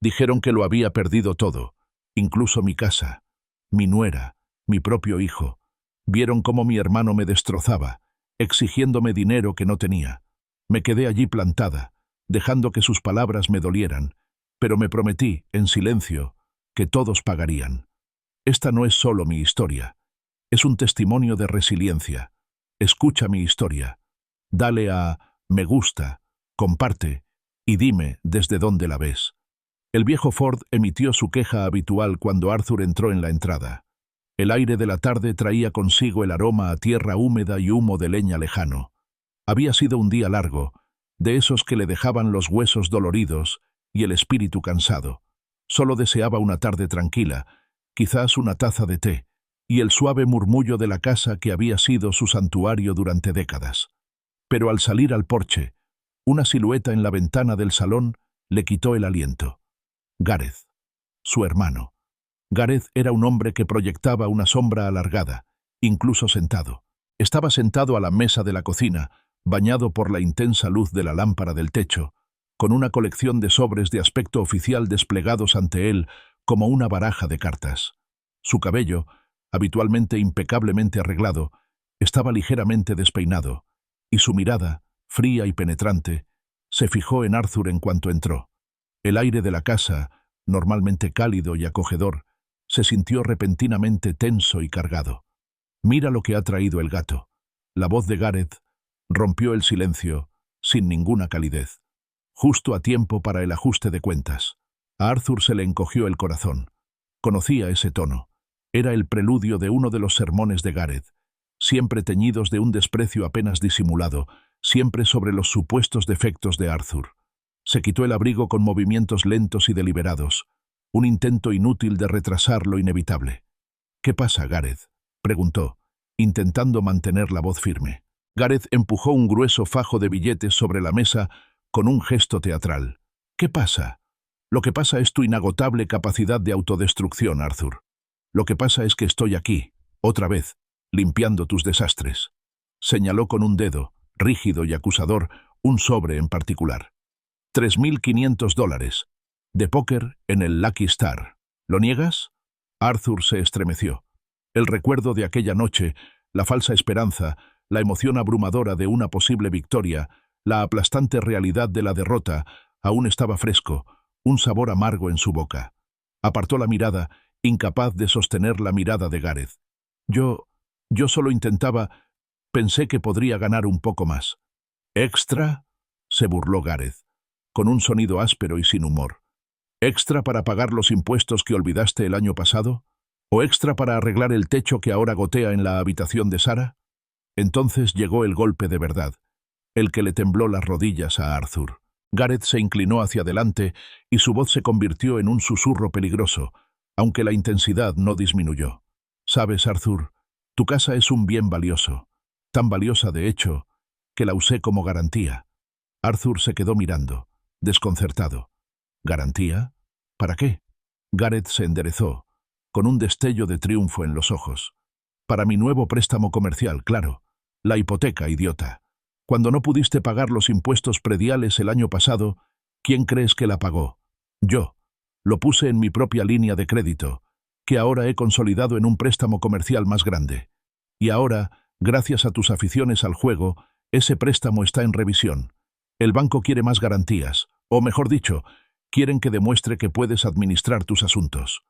Dijeron que lo había perdido todo, incluso mi casa, mi nuera, mi propio hijo. Vieron cómo mi hermano me destrozaba, exigiéndome dinero que no tenía. Me quedé allí plantada, dejando que sus palabras me dolieran, pero me prometí, en silencio, que todos pagarían. Esta no es solo mi historia, es un testimonio de resiliencia. Escucha mi historia. Dale a me gusta, comparte y dime desde dónde la ves. El viejo Ford emitió su queja habitual cuando Arthur entró en la entrada. El aire de la tarde traía consigo el aroma a tierra húmeda y humo de leña lejano. Había sido un día largo, de esos que le dejaban los huesos doloridos y el espíritu cansado. Solo deseaba una tarde tranquila, quizás una taza de té, y el suave murmullo de la casa que había sido su santuario durante décadas. Pero al salir al porche, una silueta en la ventana del salón le quitó el aliento. Gareth, su hermano. Gareth era un hombre que proyectaba una sombra alargada, incluso sentado. Estaba sentado a la mesa de la cocina, bañado por la intensa luz de la lámpara del techo, con una colección de sobres de aspecto oficial desplegados ante él como una baraja de cartas. Su cabello, habitualmente impecablemente arreglado, estaba ligeramente despeinado, y su mirada, fría y penetrante, se fijó en Arthur en cuanto entró. El aire de la casa, normalmente cálido y acogedor, se sintió repentinamente tenso y cargado. «Mira lo que ha traído el gato». La voz de Gareth rompió el silencio, sin ninguna calidez. Justo a tiempo para el ajuste de cuentas. A Arthur se le encogió el corazón. Conocía ese tono. Era el preludio de uno de los sermones de Gareth, siempre teñidos de un desprecio apenas disimulado, siempre sobre los supuestos defectos de Arthur. Se quitó el abrigo con movimientos lentos y deliberados, un intento inútil de retrasar lo inevitable. «¿Qué pasa, Gareth?», preguntó, intentando mantener la voz firme. Gareth empujó un grueso fajo de billetes sobre la mesa con un gesto teatral. «¿Qué pasa? Lo que pasa es tu inagotable capacidad de autodestrucción, Arthur. Lo que pasa es que estoy aquí, otra vez, limpiando tus desastres». Señaló con un dedo, rígido y acusador, un sobre en particular. $3.500, de póker en el Lucky Star. ¿Lo niegas? Arthur se estremeció. El recuerdo de aquella noche, la falsa esperanza, la emoción abrumadora de una posible victoria, la aplastante realidad de la derrota, aún estaba fresco, un sabor amargo en su boca. Apartó la mirada, incapaz de sostener la mirada de Gareth. Yo solo intentaba... Pensé que podría ganar un poco más. ¿Extra?, se burló Gareth, con un sonido áspero y sin humor. ¿Extra para pagar los impuestos que olvidaste el año pasado? ¿O extra para arreglar el techo que ahora gotea en la habitación de Sarah? Entonces llegó el golpe de verdad, el que le tembló las rodillas a Arthur. Gareth se inclinó hacia adelante y su voz se convirtió en un susurro peligroso, aunque la intensidad no disminuyó. «Sabes, Arthur, tu casa es un bien valioso, tan valiosa de hecho, que la usé como garantía». Arthur se quedó mirando, desconcertado. ¿Garantía? ¿Para qué? Gareth se enderezó, con un destello de triunfo en los ojos. Para mi nuevo préstamo comercial, claro. La hipoteca, idiota. Cuando no pudiste pagar los impuestos prediales el año pasado, ¿quién crees que la pagó? Yo. Lo puse en mi propia línea de crédito, que ahora he consolidado en un préstamo comercial más grande. Y ahora, gracias a tus aficiones al juego, ese préstamo está en revisión. El banco quiere más garantías, o mejor dicho, quieren que demuestre que puedes administrar tus asuntos.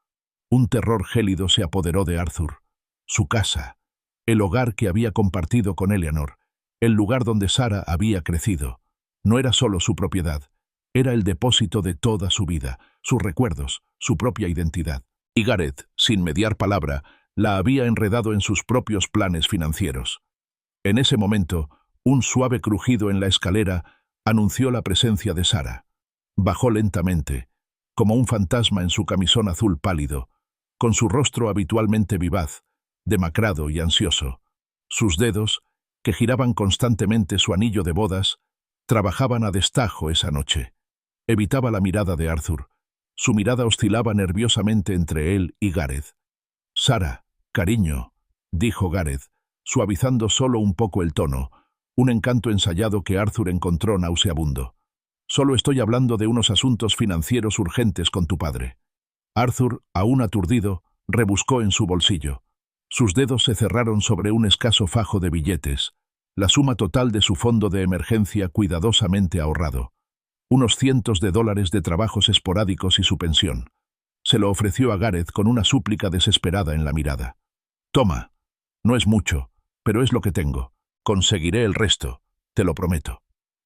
Un terror gélido se apoderó de Arthur. Su casa, el hogar que había compartido con Eleanor, el lugar donde Sarah había crecido, no era solo su propiedad, era el depósito de toda su vida, sus recuerdos, su propia identidad. Y Gareth, sin mediar palabra, la había enredado en sus propios planes financieros. En ese momento, un suave crujido en la escalera anunció la presencia de Sarah. Bajó lentamente, como un fantasma en su camisón azul pálido, con su rostro habitualmente vivaz, demacrado y ansioso. Sus dedos, que giraban constantemente su anillo de bodas, trabajaban a destajo esa noche. Evitaba la mirada de Arthur. Su mirada oscilaba nerviosamente entre él y Gareth. «Sarah, cariño», dijo Gareth, suavizando solo un poco el tono, un encanto ensayado que Arthur encontró nauseabundo. Solo estoy hablando de unos asuntos financieros urgentes con tu padre. Arthur, aún aturdido, rebuscó en su bolsillo. Sus dedos se cerraron sobre un escaso fajo de billetes, la suma total de su fondo de emergencia cuidadosamente ahorrado. Unos cientos de dólares de trabajos esporádicos y su pensión. Se lo ofreció a Gareth con una súplica desesperada en la mirada. «Toma. No es mucho, pero es lo que tengo. Conseguiré el resto, te lo prometo».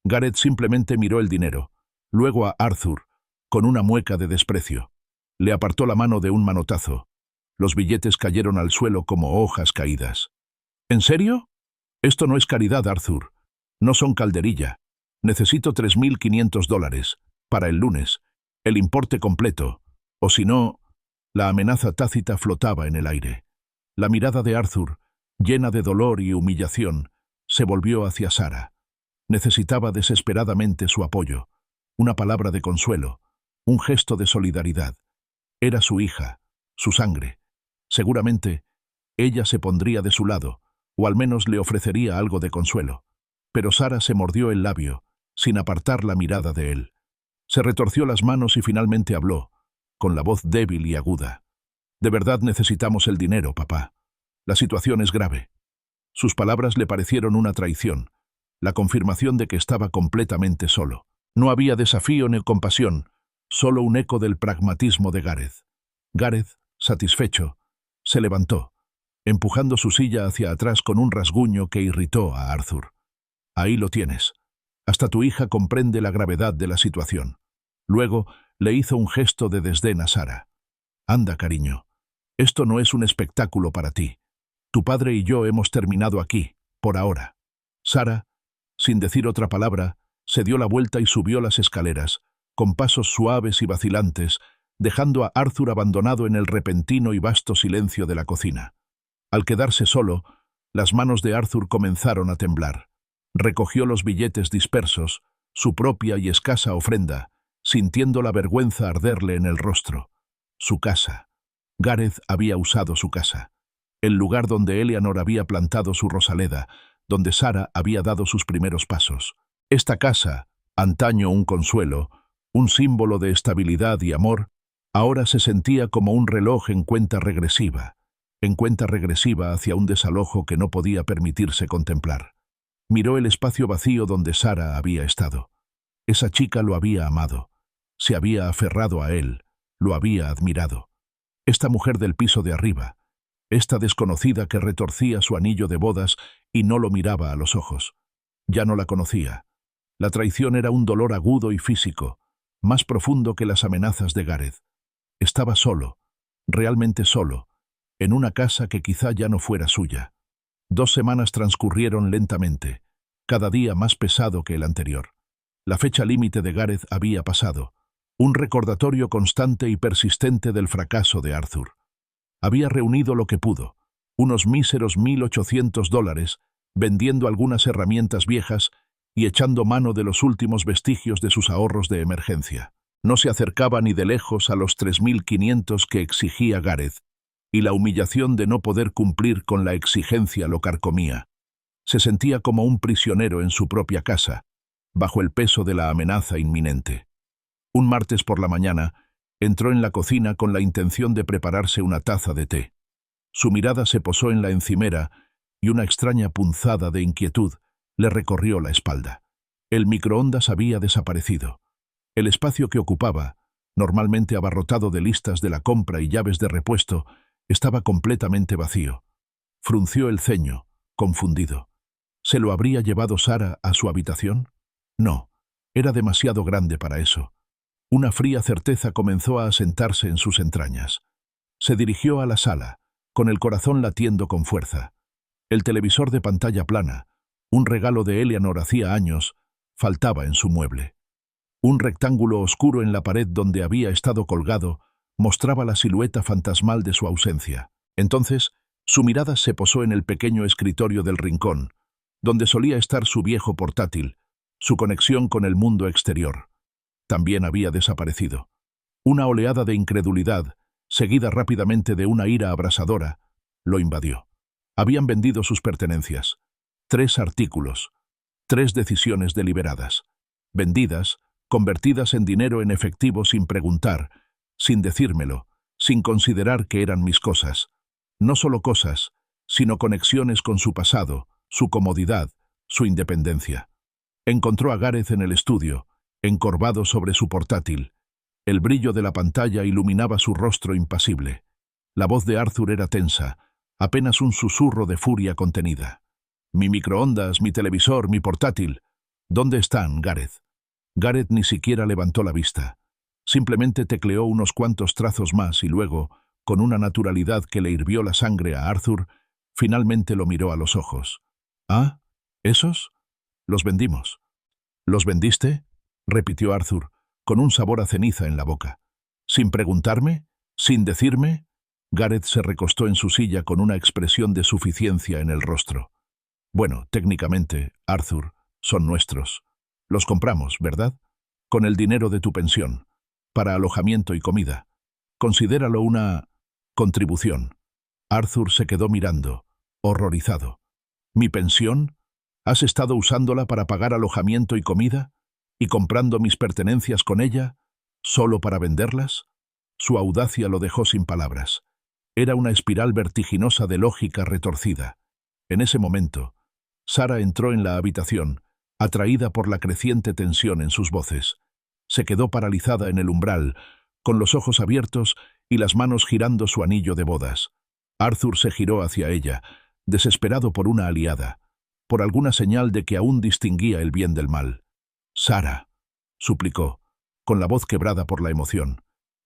Gareth simplemente miró el dinero, luego a Arthur, con una mueca de desprecio. Le apartó la mano de un manotazo. Los billetes cayeron al suelo como hojas caídas. «¿En serio? Esto no es caridad, Arthur. No son calderilla. Necesito $3.500, para el lunes, el importe completo, o si no...». La amenaza tácita flotaba en el aire. La mirada de Arthur, llena de dolor y humillación, se volvió hacia Sarah. Necesitaba desesperadamente su apoyo, una palabra de consuelo, un gesto de solidaridad. Era su hija, su sangre. Seguramente, ella se pondría de su lado, o al menos le ofrecería algo de consuelo. Pero Sarah se mordió el labio, sin apartar la mirada de él. Se retorció las manos y finalmente habló, con la voz débil y aguda. «De verdad necesitamos el dinero, papá. La situación es grave». Sus palabras le parecieron una traición, la confirmación de que estaba completamente solo. No había desafío ni compasión, solo un eco del pragmatismo de Gareth. Gareth, satisfecho, se levantó, empujando su silla hacia atrás con un rasguño que irritó a Arthur. «Ahí lo tienes. Hasta tu hija comprende la gravedad de la situación». Luego le hizo un gesto de desdén a Sarah. «Anda, cariño. Esto no es un espectáculo para ti. Tu padre y yo hemos terminado aquí, por ahora». Sarah, sin decir otra palabra, se dio la vuelta y subió las escaleras, con pasos suaves y vacilantes, dejando a Arthur abandonado en el repentino y vasto silencio de la cocina. Al quedarse solo, las manos de Arthur comenzaron a temblar. Recogió los billetes dispersos, su propia y escasa ofrenda, sintiendo la vergüenza arderle en el rostro. Su casa. Gareth había usado su casa. El lugar donde Eleanor había plantado su rosaleda, donde Sarah había dado sus primeros pasos. Esta casa, antaño un consuelo, un símbolo de estabilidad y amor, ahora se sentía como un reloj en cuenta regresiva hacia un desalojo que no podía permitirse contemplar. Miró el espacio vacío donde Sarah había estado. Esa chica lo había amado, se había aferrado a él, lo había admirado. Esta mujer del piso de arriba, esta desconocida que retorcía su anillo de bodas y no lo miraba a los ojos. Ya no la conocía. La traición era un dolor agudo y físico, más profundo que las amenazas de Gareth. Estaba solo, realmente solo, en una casa que quizá ya no fuera suya. 2 semanas transcurrieron lentamente, cada día más pesado que el anterior. La fecha límite de Gareth había pasado, un recordatorio constante y persistente del fracaso de Arthur. Había reunido lo que pudo, unos míseros $1.800, vendiendo algunas herramientas viejas y echando mano de los últimos vestigios de sus ahorros de emergencia. No se acercaba ni de lejos a los 3.500 que exigía Gareth, y la humillación de no poder cumplir con la exigencia lo carcomía. Se sentía como un prisionero en su propia casa, bajo el peso de la amenaza inminente. Un martes por la mañana, entró en la cocina con la intención de prepararse una taza de té. Su mirada se posó en la encimera y una extraña punzada de inquietud le recorrió la espalda. El microondas había desaparecido. El espacio que ocupaba, normalmente abarrotado de listas de la compra y llaves de repuesto, estaba completamente vacío. Frunció el ceño, confundido. ¿Se lo habría llevado Sarah a su habitación? No, era demasiado grande para eso. Una fría certeza comenzó a asentarse en sus entrañas. Se dirigió a la sala, con el corazón latiendo con fuerza. El televisor de pantalla plana, un regalo de Eleanor hacía años, faltaba en su mueble. Un rectángulo oscuro en la pared donde había estado colgado mostraba la silueta fantasmal de su ausencia. Entonces, su mirada se posó en el pequeño escritorio del rincón, donde solía estar su viejo portátil, su conexión con el mundo exterior. También había desaparecido. Una oleada de incredulidad, seguida rápidamente de una ira abrasadora, lo invadió. Habían vendido sus pertenencias. 3 artículos, 3 decisiones deliberadas, vendidas, convertidas en dinero en efectivo sin preguntar, sin decírmelo, sin considerar que eran mis cosas. No solo cosas, sino conexiones con su pasado, su comodidad, su independencia. Encontró a Gareth en el estudio, encorvado sobre su portátil. El brillo de la pantalla iluminaba su rostro impasible. La voz de Arthur era tensa, apenas un susurro de furia contenida. «Mi microondas, mi televisor, mi portátil. ¿Dónde están, Gareth?» Gareth ni siquiera levantó la vista. Simplemente tecleó unos cuantos trazos más y luego, con una naturalidad que le hirvió la sangre a Arthur, finalmente lo miró a los ojos. «¿Ah? ¿Esos? Los vendimos». «¿Los vendiste?», repitió Arthur, con un sabor a ceniza en la boca. «¿Sin preguntarme? ¿Sin decirme?». Gareth se recostó en su silla con una expresión de suficiencia en el rostro. «Bueno, técnicamente, Arthur, son nuestros. Los compramos, ¿verdad? Con el dinero de tu pensión, para alojamiento y comida. Considéralo una contribución». Arthur se quedó mirando, horrorizado. «¿Mi pensión? ¿Has estado usándola para pagar alojamiento y comida? ¿Y comprando mis pertenencias con ella, solo para venderlas?». Su audacia lo dejó sin palabras. Era una espiral vertiginosa de lógica retorcida. En ese momento, Sara entró en la habitación, atraída por la creciente tensión en sus voces. Se quedó paralizada en el umbral, con los ojos abiertos y las manos girando su anillo de bodas. Arthur se giró hacia ella, desesperado por una aliada, por alguna señal de que aún distinguía el bien del mal. «Sara», suplicó, con la voz quebrada por la emoción,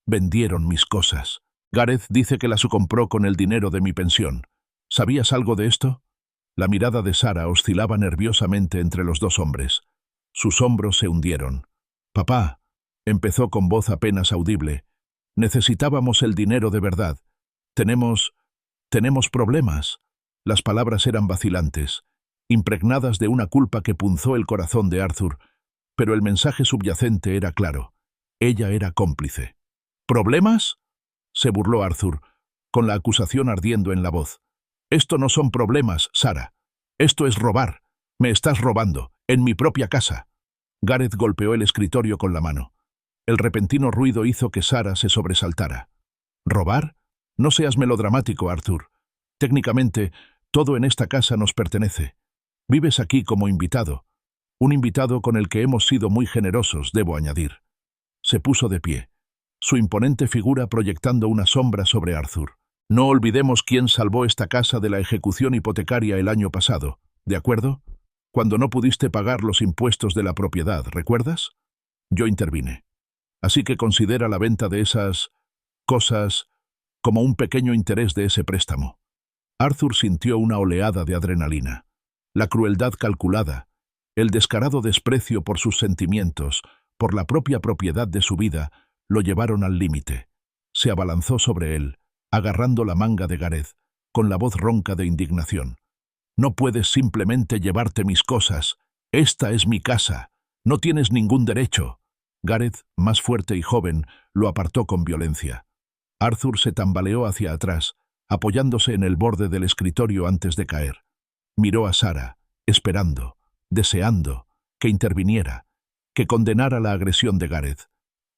«vendieron mis cosas. Gareth dice que las compró con el dinero de mi pensión. ¿Sabías algo de esto?». La mirada de Sara oscilaba nerviosamente entre los dos hombres. Sus hombros se hundieron. «Papá», empezó con voz apenas audible, «necesitábamos el dinero de verdad. Tenemos problemas». Las palabras eran vacilantes, impregnadas de una culpa que punzó el corazón de Arthur, pero el mensaje subyacente era claro. Ella era cómplice. «¿Problemas?», se burló Arthur, con la acusación ardiendo en la voz. «Esto no son problemas, Sara. Esto es robar. Me estás robando, en mi propia casa». Gareth golpeó el escritorio con la mano. El repentino ruido hizo que Sara se sobresaltara. «¿Robar? No seas melodramático, Arthur. Técnicamente, todo en esta casa nos pertenece. Vives aquí como invitado. Un invitado con el que hemos sido muy generosos, debo añadir». Se puso de pie, su imponente figura proyectando una sombra sobre Arthur. «No olvidemos quién salvó esta casa de la ejecución hipotecaria el año pasado, ¿de acuerdo? Cuando no pudiste pagar los impuestos de la propiedad, ¿recuerdas? Yo intervine. Así que considera la venta de esas cosas como un pequeño interés de ese préstamo». Arthur sintió una oleada de adrenalina. La crueldad calculada, el descarado desprecio por sus sentimientos, por la propia propiedad de su vida, lo llevaron al límite. Se abalanzó sobre él, agarrando la manga de Gareth, con la voz ronca de indignación. «No puedes simplemente llevarte mis cosas. Esta es mi casa. No tienes ningún derecho». Gareth, más fuerte y joven, lo apartó con violencia. Arthur se tambaleó hacia atrás, apoyándose en el borde del escritorio antes de caer. Miró a Sara, esperando, deseando, que interviniera, que condenara la agresión de Gareth.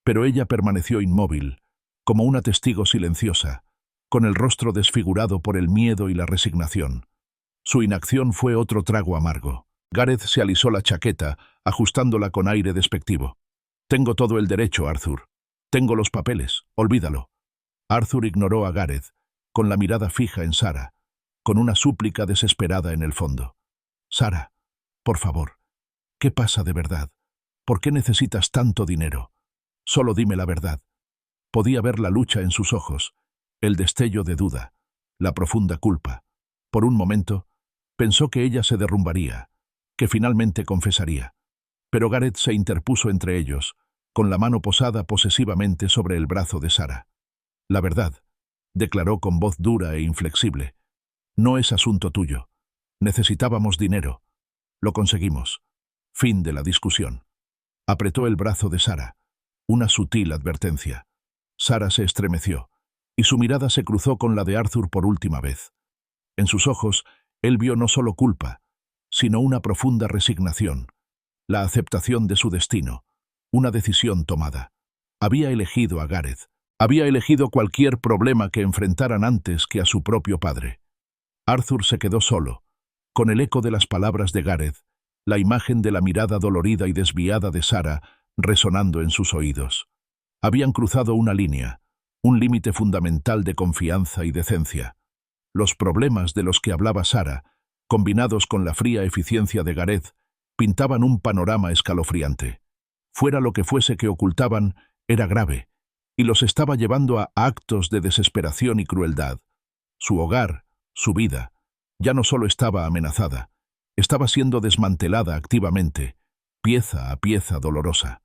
Pero ella permaneció inmóvil, como una testigo silenciosa, con el rostro desfigurado por el miedo y la resignación. Su inacción fue otro trago amargo. Gareth se alisó la chaqueta, ajustándola con aire despectivo. «Tengo todo el derecho, Arthur. Tengo los papeles, olvídalo». Arthur ignoró a Gareth, con la mirada fija en Sara, con una súplica desesperada en el fondo. «Sara, por favor, ¿qué pasa de verdad? ¿Por qué necesitas tanto dinero? Solo dime la verdad». Podía ver la lucha en sus ojos, el destello de duda, la profunda culpa. Por un momento, pensó que ella se derrumbaría, que finalmente confesaría. Pero Gareth se interpuso entre ellos, con la mano posada posesivamente sobre el brazo de Sara. «La verdad», declaró con voz dura e inflexible, «no es asunto tuyo. Necesitábamos dinero. Lo conseguimos. Fin de la discusión». Apretó el brazo de Sara, una sutil advertencia. Sara se estremeció, y su mirada se cruzó con la de Arthur por última vez. En sus ojos, él vio no solo culpa, sino una profunda resignación, la aceptación de su destino, una decisión tomada. Había elegido a Gareth. Había elegido cualquier problema que enfrentaran antes que a su propio padre. Arthur se quedó solo, con el eco de las palabras de Gareth, la imagen de la mirada dolorida y desviada de Sarah resonando en sus oídos. Habían cruzado una línea, un límite fundamental de confianza y decencia. Los problemas de los que hablaba Sarah, combinados con la fría eficiencia de Gareth, pintaban un panorama escalofriante. Fuera lo que fuese que ocultaban, era grave, y los estaba llevando a actos de desesperación y crueldad. Su hogar, su vida, ya no solo estaba amenazada, estaba siendo desmantelada activamente, pieza a pieza dolorosa.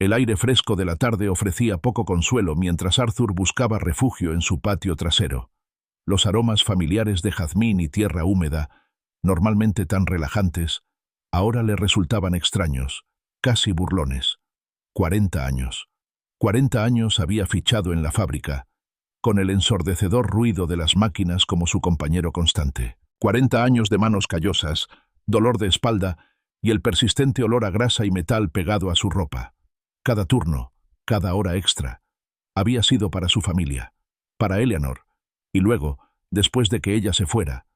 El aire fresco de la tarde ofrecía poco consuelo mientras Arthur buscaba refugio en su patio trasero. Los aromas familiares de jazmín y tierra húmeda, normalmente tan relajantes, ahora le resultaban extraños, casi burlones. 40 años. 40 años había fichado en la fábrica, con el ensordecedor ruido de las máquinas como su compañero constante. 40 años de manos callosas, dolor de espalda y el persistente olor a grasa y metal pegado a su ropa. Cada turno, cada hora extra, había sido para su familia, para Eleanor, y luego, después de que ella se fuera,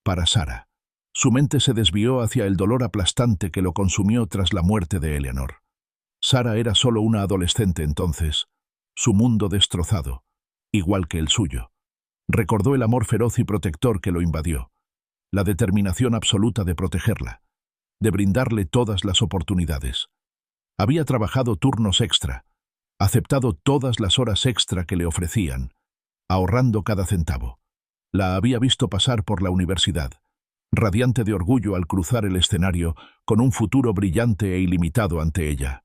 para Sarah. Su mente se desvió hacia el dolor aplastante que lo consumió tras la muerte de Eleanor. Sarah era solo una adolescente entonces, su mundo destrozado, igual que el suyo. Recordó el amor feroz y protector que lo invadió, la determinación absoluta de protegerla, de brindarle todas las oportunidades. Había trabajado turnos extra, aceptado todas las horas extra que le ofrecían, ahorrando cada centavo. La había visto pasar por la universidad, radiante de orgullo al cruzar el escenario, con un futuro brillante e ilimitado ante ella.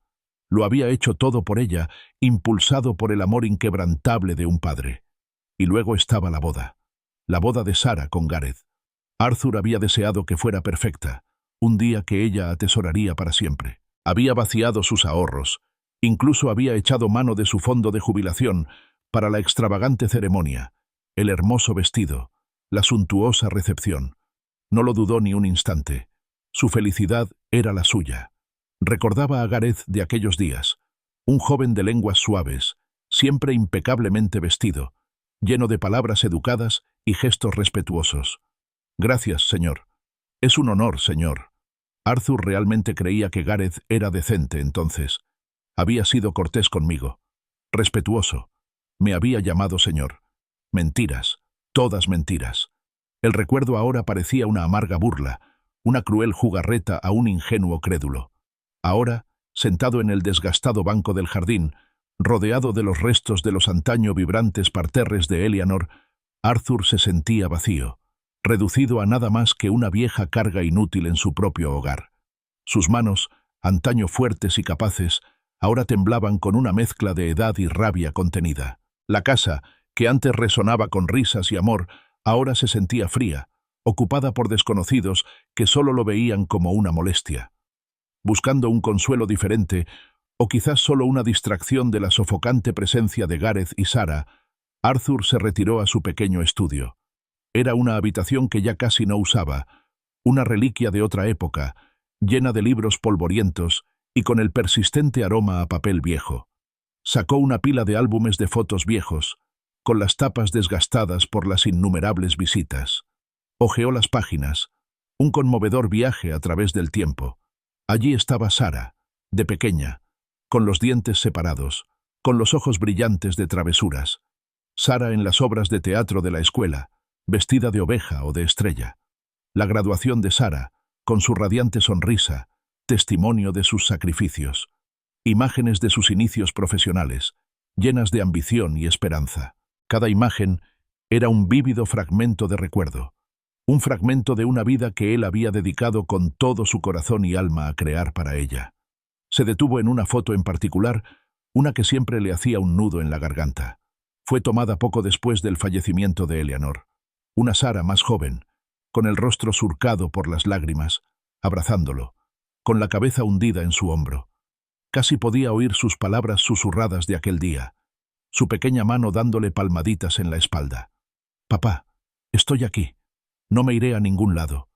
Lo había hecho todo por ella, impulsado por el amor inquebrantable de un padre. Y luego estaba la boda de Sarah con Gareth. Arthur había deseado que fuera perfecta, un día que ella atesoraría para siempre. Había vaciado sus ahorros, incluso había echado mano de su fondo de jubilación para la extravagante ceremonia, el hermoso vestido, la suntuosa recepción. No lo dudó ni un instante. Su felicidad era la suya. Recordaba a Gareth de aquellos días, un joven de lenguas suaves, siempre impecablemente vestido, lleno de palabras educadas y gestos respetuosos. «Gracias, señor. Es un honor, señor». Arthur realmente creía que Gareth era decente entonces. Había sido cortés conmigo, respetuoso. Me había llamado señor. Mentiras, todas mentiras. El recuerdo ahora parecía una amarga burla, una cruel jugarreta a un ingenuo crédulo. Ahora, sentado en el desgastado banco del jardín, rodeado de los restos de los antaño vibrantes parterres de Eleanor, Arthur se sentía vacío, reducido a nada más que una vieja carga inútil en su propio hogar. Sus manos, antaño fuertes y capaces, ahora temblaban con una mezcla de edad y rabia contenida. La casa, que antes resonaba con risas y amor, ahora se sentía fría, ocupada por desconocidos que solo lo veían como una molestia. Buscando un consuelo diferente, o quizás solo una distracción de la sofocante presencia de Gareth y Sarah, Arthur se retiró a su pequeño estudio. Era una habitación que ya casi no usaba, una reliquia de otra época, llena de libros polvorientos y con el persistente aroma a papel viejo. Sacó una pila de álbumes de fotos viejos, con las tapas desgastadas por las innumerables visitas. Hojeó las páginas, un conmovedor viaje a través del tiempo. Allí estaba Sarah, de pequeña, con los dientes separados, con los ojos brillantes de travesuras. Sarah en las obras de teatro de la escuela, vestida de oveja o de estrella. La graduación de Sarah, con su radiante sonrisa, testimonio de sus sacrificios. Imágenes de sus inicios profesionales, llenas de ambición y esperanza. Cada imagen era un vívido fragmento de recuerdo, un fragmento de una vida que él había dedicado con todo su corazón y alma a crear para ella. Se detuvo en una foto en particular, una que siempre le hacía un nudo en la garganta. Fue tomada poco después del fallecimiento de Eleanor. Una Sarah más joven, con el rostro surcado por las lágrimas, abrazándolo, con la cabeza hundida en su hombro. Casi podía oír sus palabras susurradas de aquel día, su pequeña mano dándole palmaditas en la espalda. «Papá, estoy aquí. No me iré a ningún lado».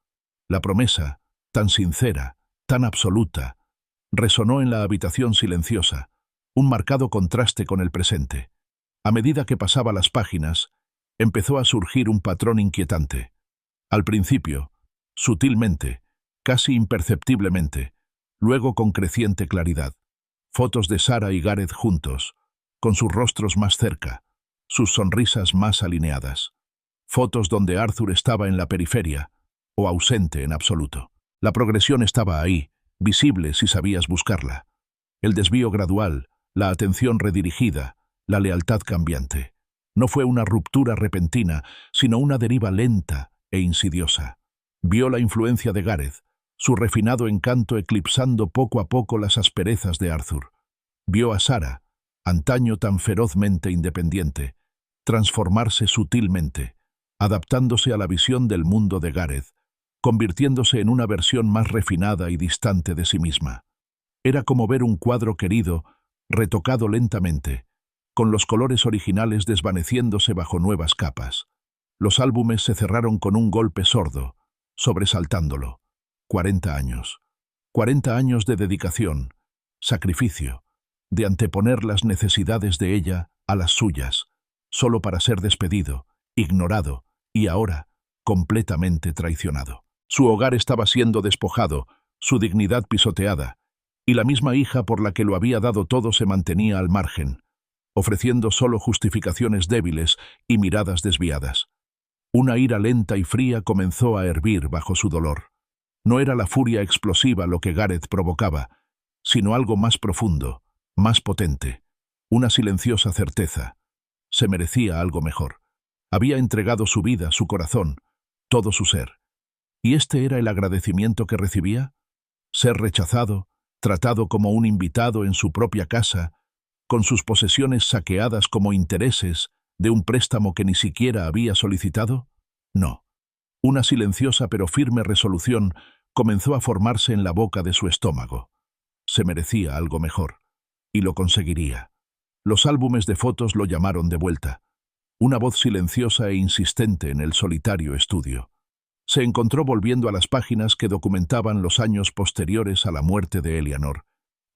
La promesa, tan sincera, tan absoluta, Resonó en la habitación silenciosa, un marcado contraste con el presente. A medida que pasaba las páginas, empezó a surgir un patrón inquietante. Al principio, sutilmente, casi imperceptiblemente, luego con creciente claridad. Fotos de Sarah y Gareth juntos, con sus rostros más cerca, sus sonrisas más alineadas. Fotos donde Arthur estaba en la periferia, o ausente en absoluto. La progresión estaba ahí, visible si sabías buscarla. El desvío gradual, la atención redirigida, la lealtad cambiante. No fue una ruptura repentina, sino una deriva lenta e insidiosa. Vio la influencia de Gareth, su refinado encanto eclipsando poco a poco las asperezas de Arthur. Vio a Sarah, antaño tan ferozmente independiente, transformarse sutilmente, adaptándose a la visión del mundo de Gareth, convirtiéndose en una versión más refinada y distante de sí misma. Era como ver un cuadro querido, retocado lentamente, con los colores originales desvaneciéndose bajo nuevas capas. Los álbumes se cerraron con un golpe sordo, sobresaltándolo. 40 años. 40 años de dedicación, sacrificio, de anteponer las necesidades de ella a las suyas, solo para ser despedido, ignorado y ahora completamente traicionado. Su hogar estaba siendo despojado, su dignidad pisoteada, y la misma hija por la que lo había dado todo se mantenía al margen, ofreciendo solo justificaciones débiles y miradas desviadas. Una ira lenta y fría comenzó a hervir bajo su dolor. No era la furia explosiva lo que Gareth provocaba, sino algo más profundo, más potente, una silenciosa certeza. Se merecía algo mejor. Había entregado su vida, su corazón, todo su ser. ¿Y este era el agradecimiento que recibía? Ser rechazado, tratado como un invitado en su propia casa, con sus posesiones saqueadas como intereses de un préstamo que ni siquiera había solicitado? No. Una silenciosa pero firme resolución comenzó a formarse en la boca de su estómago. Se merecía algo mejor, y lo conseguiría. Los álbumes de fotos lo llamaron de vuelta. Una voz silenciosa e insistente en el solitario estudio. Se encontró volviendo a las páginas que documentaban los años posteriores a la muerte de Eleanor,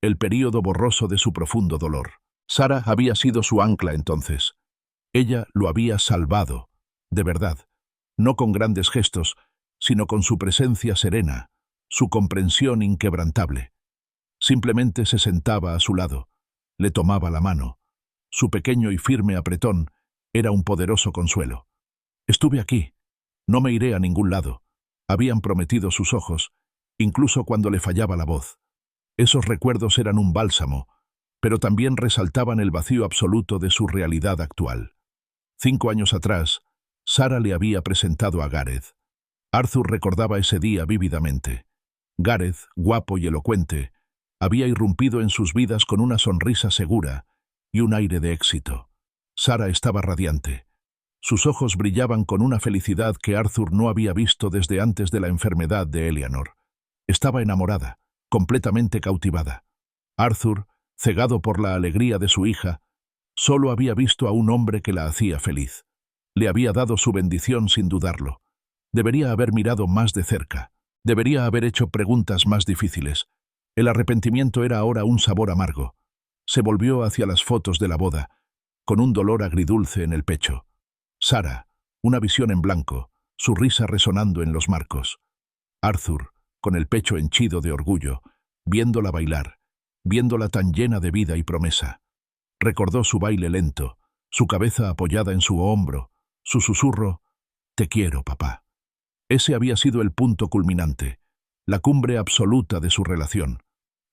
el período borroso de su profundo dolor. Sarah había sido su ancla entonces. Ella lo había salvado, de verdad, no con grandes gestos, sino con su presencia serena, su comprensión inquebrantable. Simplemente se sentaba a su lado, le tomaba la mano. Su pequeño y firme apretón era un poderoso consuelo. Estuve aquí. No me iré a ningún lado. Habían prometido sus ojos, incluso cuando le fallaba la voz. Esos recuerdos eran un bálsamo, pero también resaltaban el vacío absoluto de su realidad actual. 5 años atrás, Sarah le había presentado a Gareth. Arthur recordaba ese día vívidamente. Gareth, guapo y elocuente, había irrumpido en sus vidas con una sonrisa segura y un aire de éxito. Sarah estaba radiante. Sus ojos brillaban con una felicidad que Arthur no había visto desde antes de la enfermedad de Eleanor. Estaba enamorada, completamente cautivada. Arthur, cegado por la alegría de su hija, solo había visto a un hombre que la hacía feliz. Le había dado su bendición sin dudarlo. Debería haber mirado más de cerca. Debería haber hecho preguntas más difíciles. El arrepentimiento era ahora un sabor amargo. Se volvió hacia las fotos de la boda, con un dolor agridulce en el pecho. Sarah, una visión en blanco, su risa resonando en los marcos. Arthur, con el pecho henchido de orgullo, viéndola bailar, viéndola tan llena de vida y promesa. Recordó su baile lento, su cabeza apoyada en su hombro, su susurro, «Te quiero, papá». Ese había sido el punto culminante, la cumbre absoluta de su relación.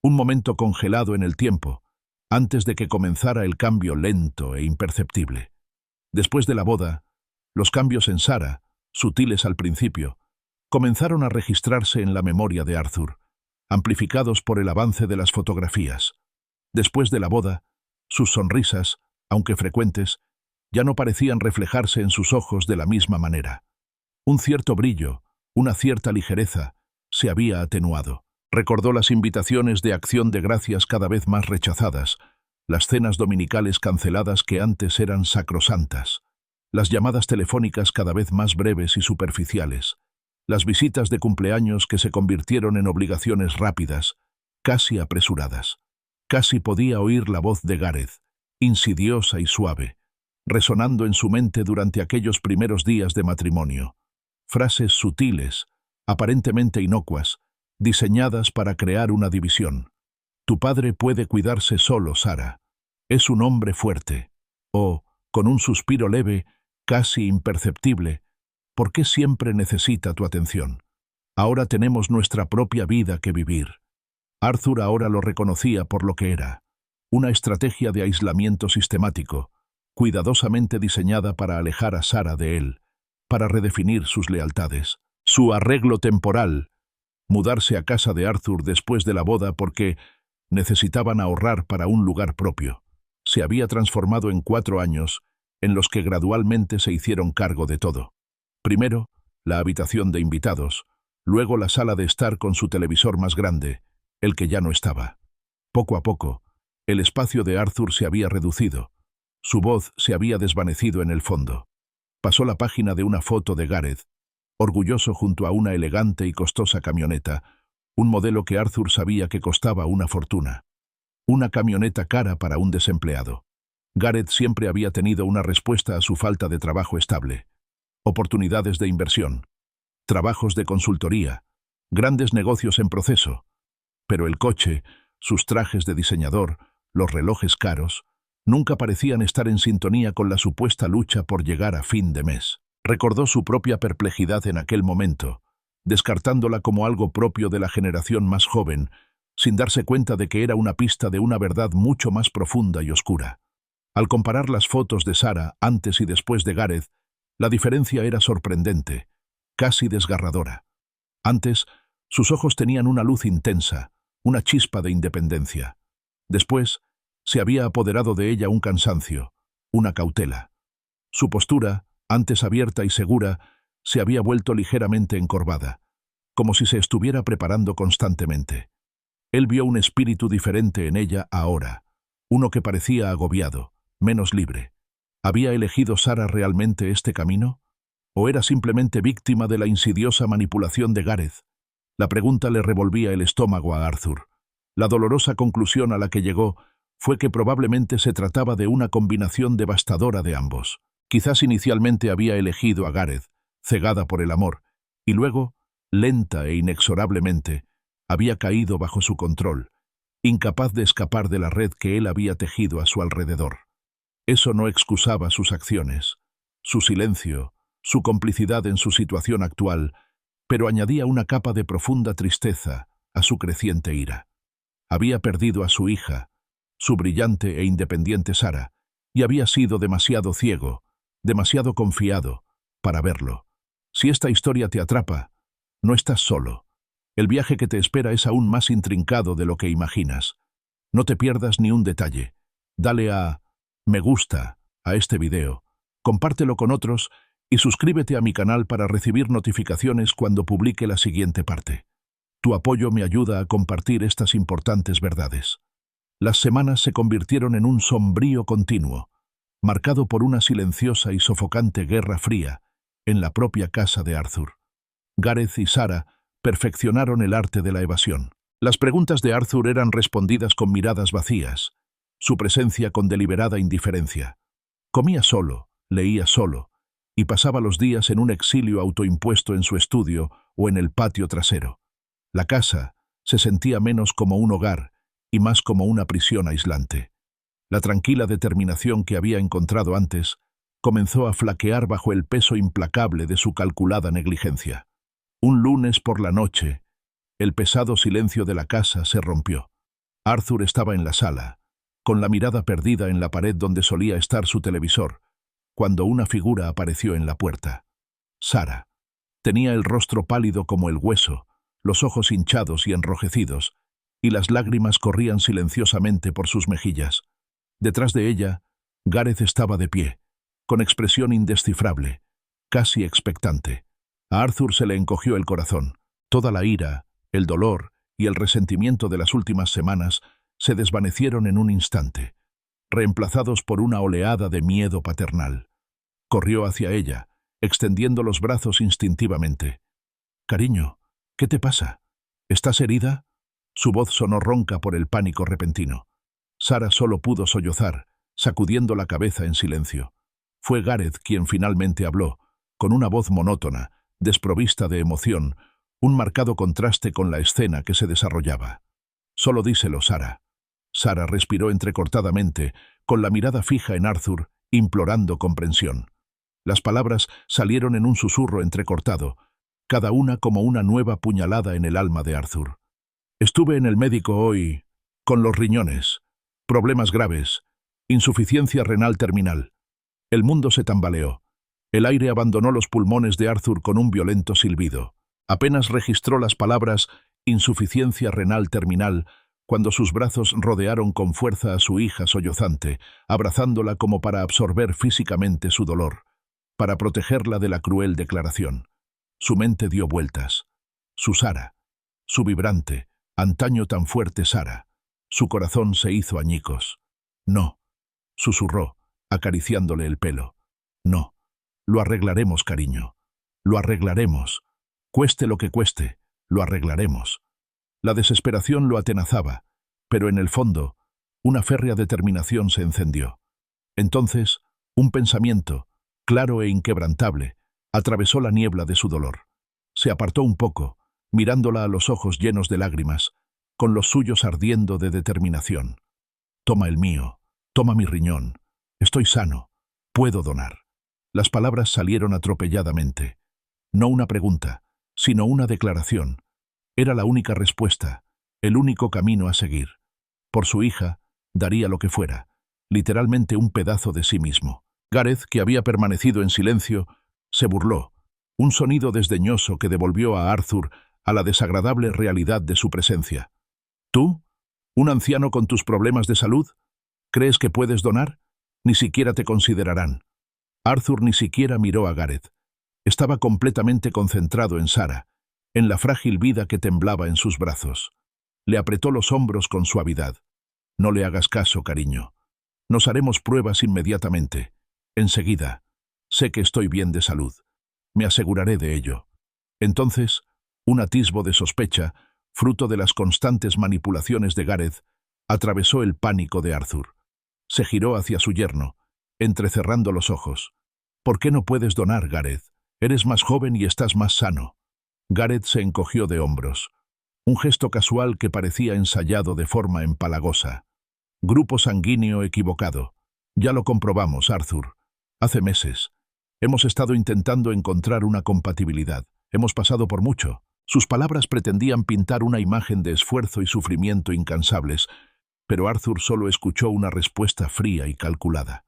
Un momento congelado en el tiempo, antes de que comenzara el cambio lento e imperceptible. Después de la boda, los cambios en Sarah, sutiles al principio, comenzaron a registrarse en la memoria de Arthur, amplificados por el avance de las fotografías. Después de la boda, sus sonrisas, aunque frecuentes, ya no parecían reflejarse en sus ojos de la misma manera. Un cierto brillo, una cierta ligereza, se había atenuado. Recordó las invitaciones de acción de gracias cada vez más rechazadas, las cenas dominicales canceladas que antes eran sacrosantas, las llamadas telefónicas cada vez más breves y superficiales, las visitas de cumpleaños que se convirtieron en obligaciones rápidas, casi apresuradas. Casi podía oír la voz de Gareth, insidiosa y suave, resonando en su mente durante aquellos primeros días de matrimonio. Frases sutiles, aparentemente inocuas, diseñadas para crear una división. Tu padre puede cuidarse solo, Sara. Es un hombre fuerte. O, con un suspiro leve, casi imperceptible, ¿por qué siempre necesita tu atención? Ahora tenemos nuestra propia vida que vivir. Arthur ahora lo reconocía por lo que era. Una estrategia de aislamiento sistemático, cuidadosamente diseñada para alejar a Sara de él, para redefinir sus lealtades. Su arreglo temporal, mudarse a casa de Arthur después de la boda porque necesitaban ahorrar para un lugar propio, se había transformado en 4 años en los que gradualmente se hicieron cargo de todo. Primero, la habitación de invitados, luego la sala de estar con su televisor más grande, el que ya no estaba. Poco a poco, el espacio de Arthur se había reducido, su voz se había desvanecido en el fondo. Pasó la página de una foto de Gareth, orgulloso junto a una elegante y costosa camioneta, un modelo que Arthur sabía que costaba una fortuna. Una camioneta cara para un desempleado. Gareth siempre había tenido una respuesta a su falta de trabajo estable. Oportunidades de inversión, trabajos de consultoría, grandes negocios en proceso. Pero el coche, sus trajes de diseñador, los relojes caros, nunca parecían estar en sintonía con la supuesta lucha por llegar a fin de mes. Recordó su propia perplejidad en aquel momento, descartándola como algo propio de la generación más joven, sin darse cuenta de que era una pista de una verdad mucho más profunda y oscura. Al comparar las fotos de Sara antes y después de Gareth, la diferencia era sorprendente, casi desgarradora. Antes, sus ojos tenían una luz intensa, una chispa de independencia. Después, se había apoderado de ella un cansancio, una cautela. Su postura, antes abierta y segura, se había vuelto ligeramente encorvada, como si se estuviera preparando constantemente. Él vio un espíritu diferente en ella ahora, uno que parecía agobiado, menos libre. ¿Había elegido Sara realmente este camino? ¿O era simplemente víctima de la insidiosa manipulación de Gareth? La pregunta le revolvía el estómago a Arthur. La dolorosa conclusión a la que llegó fue que probablemente se trataba de una combinación devastadora de ambos. Quizás inicialmente había elegido a Gareth, cegada por el amor, y luego, lenta e inexorablemente, había caído bajo su control, incapaz de escapar de la red que él había tejido a su alrededor. Eso no excusaba sus acciones, su silencio, su complicidad en su situación actual, pero añadía una capa de profunda tristeza a su creciente ira. Había perdido a su hija, su brillante e independiente Sara, y había sido demasiado ciego, demasiado confiado, para verlo. Si esta historia te atrapa, no estás solo. El viaje que te espera es aún más intrincado de lo que imaginas. No te pierdas ni un detalle. Dale a me gusta a este video, compártelo con otros y suscríbete a mi canal para recibir notificaciones cuando publique la siguiente parte. Tu apoyo me ayuda a compartir estas importantes verdades. Las semanas se convirtieron en un sombrío continuo, marcado por una silenciosa y sofocante guerra fría en la propia casa de Arthur. Gareth y Sara perfeccionaron el arte de la evasión. Las preguntas de Arthur eran respondidas con miradas vacías, su presencia con deliberada indiferencia. Comía solo, leía solo, y pasaba los días en un exilio autoimpuesto en su estudio o en el patio trasero. La casa se sentía menos como un hogar y más como una prisión aislante. La tranquila determinación que había encontrado antes comenzó a flaquear bajo el peso implacable de su calculada negligencia. Un lunes por la noche, el pesado silencio de la casa se rompió. Arthur estaba en la sala, con la mirada perdida en la pared donde solía estar su televisor, cuando una figura apareció en la puerta. Sara. Tenía el rostro pálido como el hueso, los ojos hinchados y enrojecidos, y las lágrimas corrían silenciosamente por sus mejillas. Detrás de ella, Gareth estaba de pie, con expresión indescifrable, casi expectante. A Arthur se le encogió el corazón. Toda la ira, el dolor y el resentimiento de las últimas semanas se desvanecieron en un instante, reemplazados por una oleada de miedo paternal. Corrió hacia ella, extendiendo los brazos instintivamente. «Cariño, ¿qué te pasa? ¿Estás herida?» Su voz sonó ronca por el pánico repentino. Sarah solo pudo sollozar, sacudiendo la cabeza en silencio. Fue Gareth quien finalmente habló, con una voz monótona, desprovista de emoción, un marcado contraste con la escena que se desarrollaba. «Solo díselo, Sarah». Sarah respiró entrecortadamente, con la mirada fija en Arthur, implorando comprensión. Las palabras salieron en un susurro entrecortado, cada una como una nueva puñalada en el alma de Arthur. «Estuve en el médico hoy, con los riñones, problemas graves, insuficiencia renal terminal». El mundo se tambaleó. El aire abandonó los pulmones de Arthur con un violento silbido. Apenas registró las palabras «insuficiencia renal terminal» cuando sus brazos rodearon con fuerza a su hija sollozante, abrazándola como para absorber físicamente su dolor, para protegerla de la cruel declaración. Su mente dio vueltas. Su Sarah, su vibrante, antaño tan fuerte Sarah. Su corazón se hizo añicos. «No», susurró, acariciándole el pelo. «No. Lo arreglaremos, cariño. Lo arreglaremos. Cueste lo que cueste, lo arreglaremos». La desesperación lo atenazaba, pero en el fondo, una férrea determinación se encendió. Entonces, un pensamiento, claro e inquebrantable, atravesó la niebla de su dolor. Se apartó un poco, mirándola a los ojos llenos de lágrimas, con los suyos ardiendo de determinación. «Toma el mío, toma mi riñón. Estoy sano. Puedo donar». Las palabras salieron atropelladamente. No una pregunta, sino una declaración. Era la única respuesta, el único camino a seguir. Por su hija, daría lo que fuera, literalmente un pedazo de sí mismo. Gareth, que había permanecido en silencio, se burló, un sonido desdeñoso que devolvió a Arthur a la desagradable realidad de su presencia. «¿Tú? ¿Un anciano con tus problemas de salud? ¿Crees que puedes donar? Ni siquiera te considerarán». Arthur ni siquiera miró a Gareth. Estaba completamente concentrado en Sarah, en la frágil vida que temblaba en sus brazos. Le apretó los hombros con suavidad. «No le hagas caso, cariño. Nos haremos pruebas inmediatamente. Enseguida. Sé que estoy bien de salud. Me aseguraré de ello». Entonces, un atisbo de sospecha, fruto de las constantes manipulaciones de Gareth, atravesó el pánico de Arthur. Se giró hacia su yerno, entrecerrando los ojos. «¿Por qué no puedes donar, Gareth? Eres más joven y estás más sano». Gareth se encogió de hombros. Un gesto casual que parecía ensayado de forma empalagosa. «Grupo sanguíneo equivocado. Ya lo comprobamos, Arthur. Hace meses. Hemos estado intentando encontrar una compatibilidad. Hemos pasado por mucho». Sus palabras pretendían pintar una imagen de esfuerzo y sufrimiento incansables, pero Arthur solo escuchó una respuesta fría y calculada.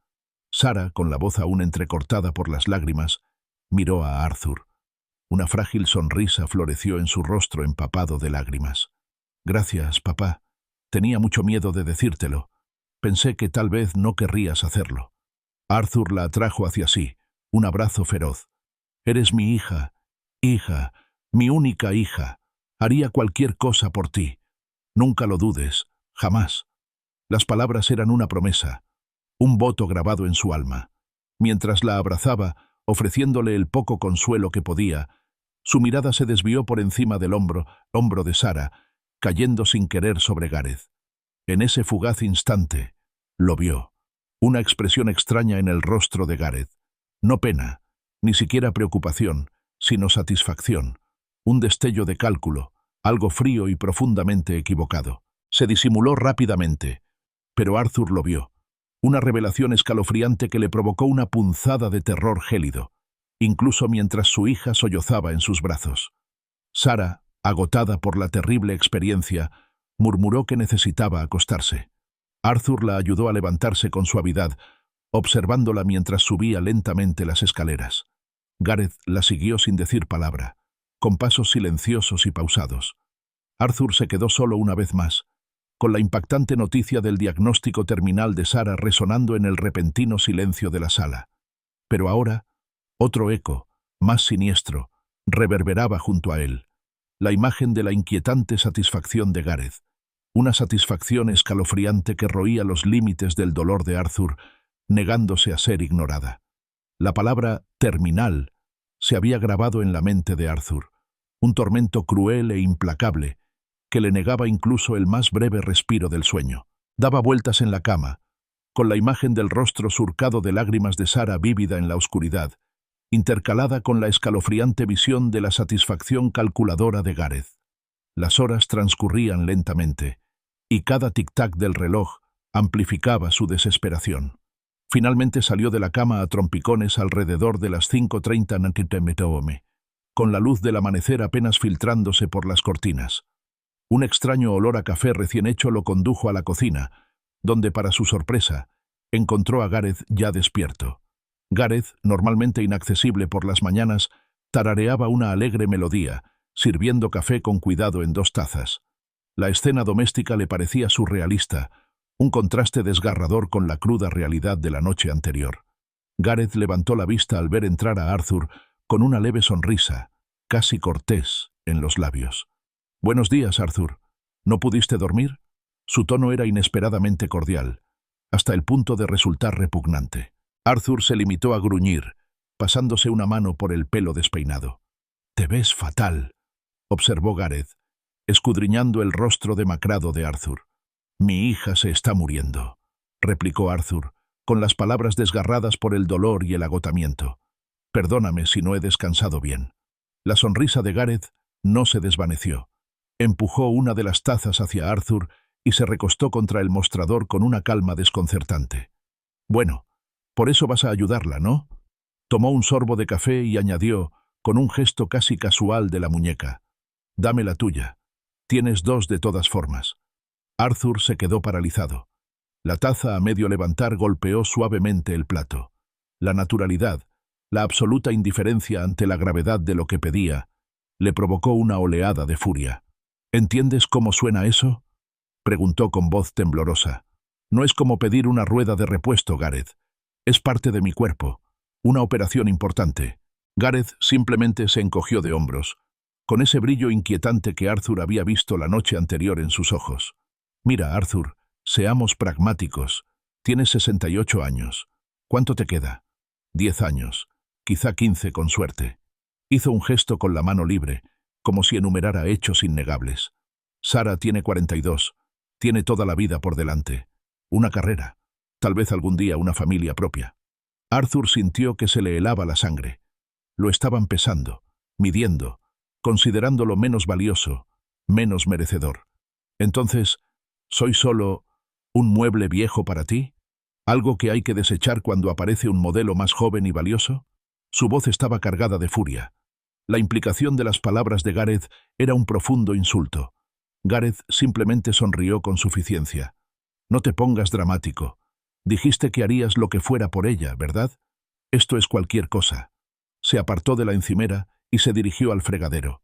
Sarah, con la voz aún entrecortada por las lágrimas, miró a Arthur. Una frágil sonrisa floreció en su rostro empapado de lágrimas. «Gracias, papá. Tenía mucho miedo de decírtelo. Pensé que tal vez no querrías hacerlo». Arthur la atrajo hacia sí, un abrazo feroz. «Eres mi hija, hija, mi única hija. Haría cualquier cosa por ti. Nunca lo dudes, jamás». Las palabras eran una promesa, un voto grabado en su alma. Mientras la abrazaba, ofreciéndole el poco consuelo que podía, su mirada se desvió por encima del hombro de Sarah, cayendo sin querer sobre Gareth. En ese fugaz instante, lo vio. Una expresión extraña en el rostro de Gareth. No pena, ni siquiera preocupación, sino satisfacción. Un destello de cálculo, algo frío y profundamente equivocado. Se disimuló rápidamente, pero Arthur lo vio. Una revelación escalofriante que le provocó una punzada de terror gélido, incluso mientras su hija sollozaba en sus brazos. Sarah, agotada por la terrible experiencia, murmuró que necesitaba acostarse. Arthur la ayudó a levantarse con suavidad, observándola mientras subía lentamente las escaleras. Gareth la siguió sin decir palabra, con pasos silenciosos y pausados. Arthur se quedó solo una vez más, con la impactante noticia del diagnóstico terminal de Sarah resonando en el repentino silencio de la sala. Pero ahora, otro eco, más siniestro, reverberaba junto a él. La imagen de la inquietante satisfacción de Gareth. Una satisfacción escalofriante que roía los límites del dolor de Arthur, negándose a ser ignorada. La palabra «terminal» se había grabado en la mente de Arthur, un tormento cruel e implacable, que le negaba incluso el más breve respiro del sueño. Daba vueltas en la cama, con la imagen del rostro surcado de lágrimas de Sara vívida en la oscuridad, intercalada con la escalofriante visión de la satisfacción calculadora de Gareth. Las horas transcurrían lentamente, y cada tic-tac del reloj amplificaba su desesperación. Finalmente salió de la cama a trompicones alrededor de las 5:30 am, con la luz del amanecer apenas filtrándose por las cortinas. Un extraño olor a café recién hecho lo condujo a la cocina, donde, para su sorpresa, encontró a Gareth ya despierto. Gareth, normalmente inaccesible por las mañanas, tarareaba una alegre melodía, sirviendo café con cuidado en 2 tazas. La escena doméstica le parecía surrealista, un contraste desgarrador con la cruda realidad de la noche anterior. Gareth levantó la vista al ver entrar a Arthur con una leve sonrisa, casi cortés, en los labios. «Buenos días, Arthur. ¿No pudiste dormir?» Su tono era inesperadamente cordial, hasta el punto de resultar repugnante. Arthur se limitó a gruñir, pasándose una mano por el pelo despeinado. «Te ves fatal», observó Gareth, escudriñando el rostro demacrado de Arthur. «Mi hija se está muriendo», replicó Arthur, con las palabras desgarradas por el dolor y el agotamiento. «Perdóname si no he descansado bien». La sonrisa de Gareth no se desvaneció. Empujó una de las tazas hacia Arthur y se recostó contra el mostrador con una calma desconcertante. «Bueno, por eso vas a ayudarla, ¿no?». Tomó un sorbo de café y añadió, con un gesto casi casual de la muñeca: «Dame la tuya. Tienes 2 de todas formas». Arthur se quedó paralizado. La taza a medio levantar golpeó suavemente el plato. La naturalidad, la absoluta indiferencia ante la gravedad de lo que pedía, le provocó una oleada de furia. «¿Entiendes cómo suena eso?», preguntó con voz temblorosa. «No es como pedir una rueda de repuesto, Gareth. Es parte de mi cuerpo. Una operación importante». Gareth simplemente se encogió de hombros, con ese brillo inquietante que Arthur había visto la noche anterior en sus ojos. «Mira, Arthur, seamos pragmáticos. Tienes 68 años. ¿Cuánto te queda?» 10 años. Quizá 15 con suerte. Hizo un gesto con la mano libre, como si enumerara hechos innegables. Sara tiene 42. Tiene toda la vida por delante. Una carrera. Tal vez algún día una familia propia. Arthur sintió que se le helaba la sangre. Lo estaban pesando, midiendo, considerándolo menos valioso, menos merecedor. Entonces, ¿soy solo un mueble viejo para ti? ¿Algo que hay que desechar cuando aparece un modelo más joven y valioso? Su voz estaba cargada de furia. La implicación de las palabras de Gareth era un profundo insulto. Gareth simplemente sonrió con suficiencia. «No te pongas dramático. Dijiste que harías lo que fuera por ella, ¿verdad? Esto es cualquier cosa». Se apartó de la encimera y se dirigió al fregadero.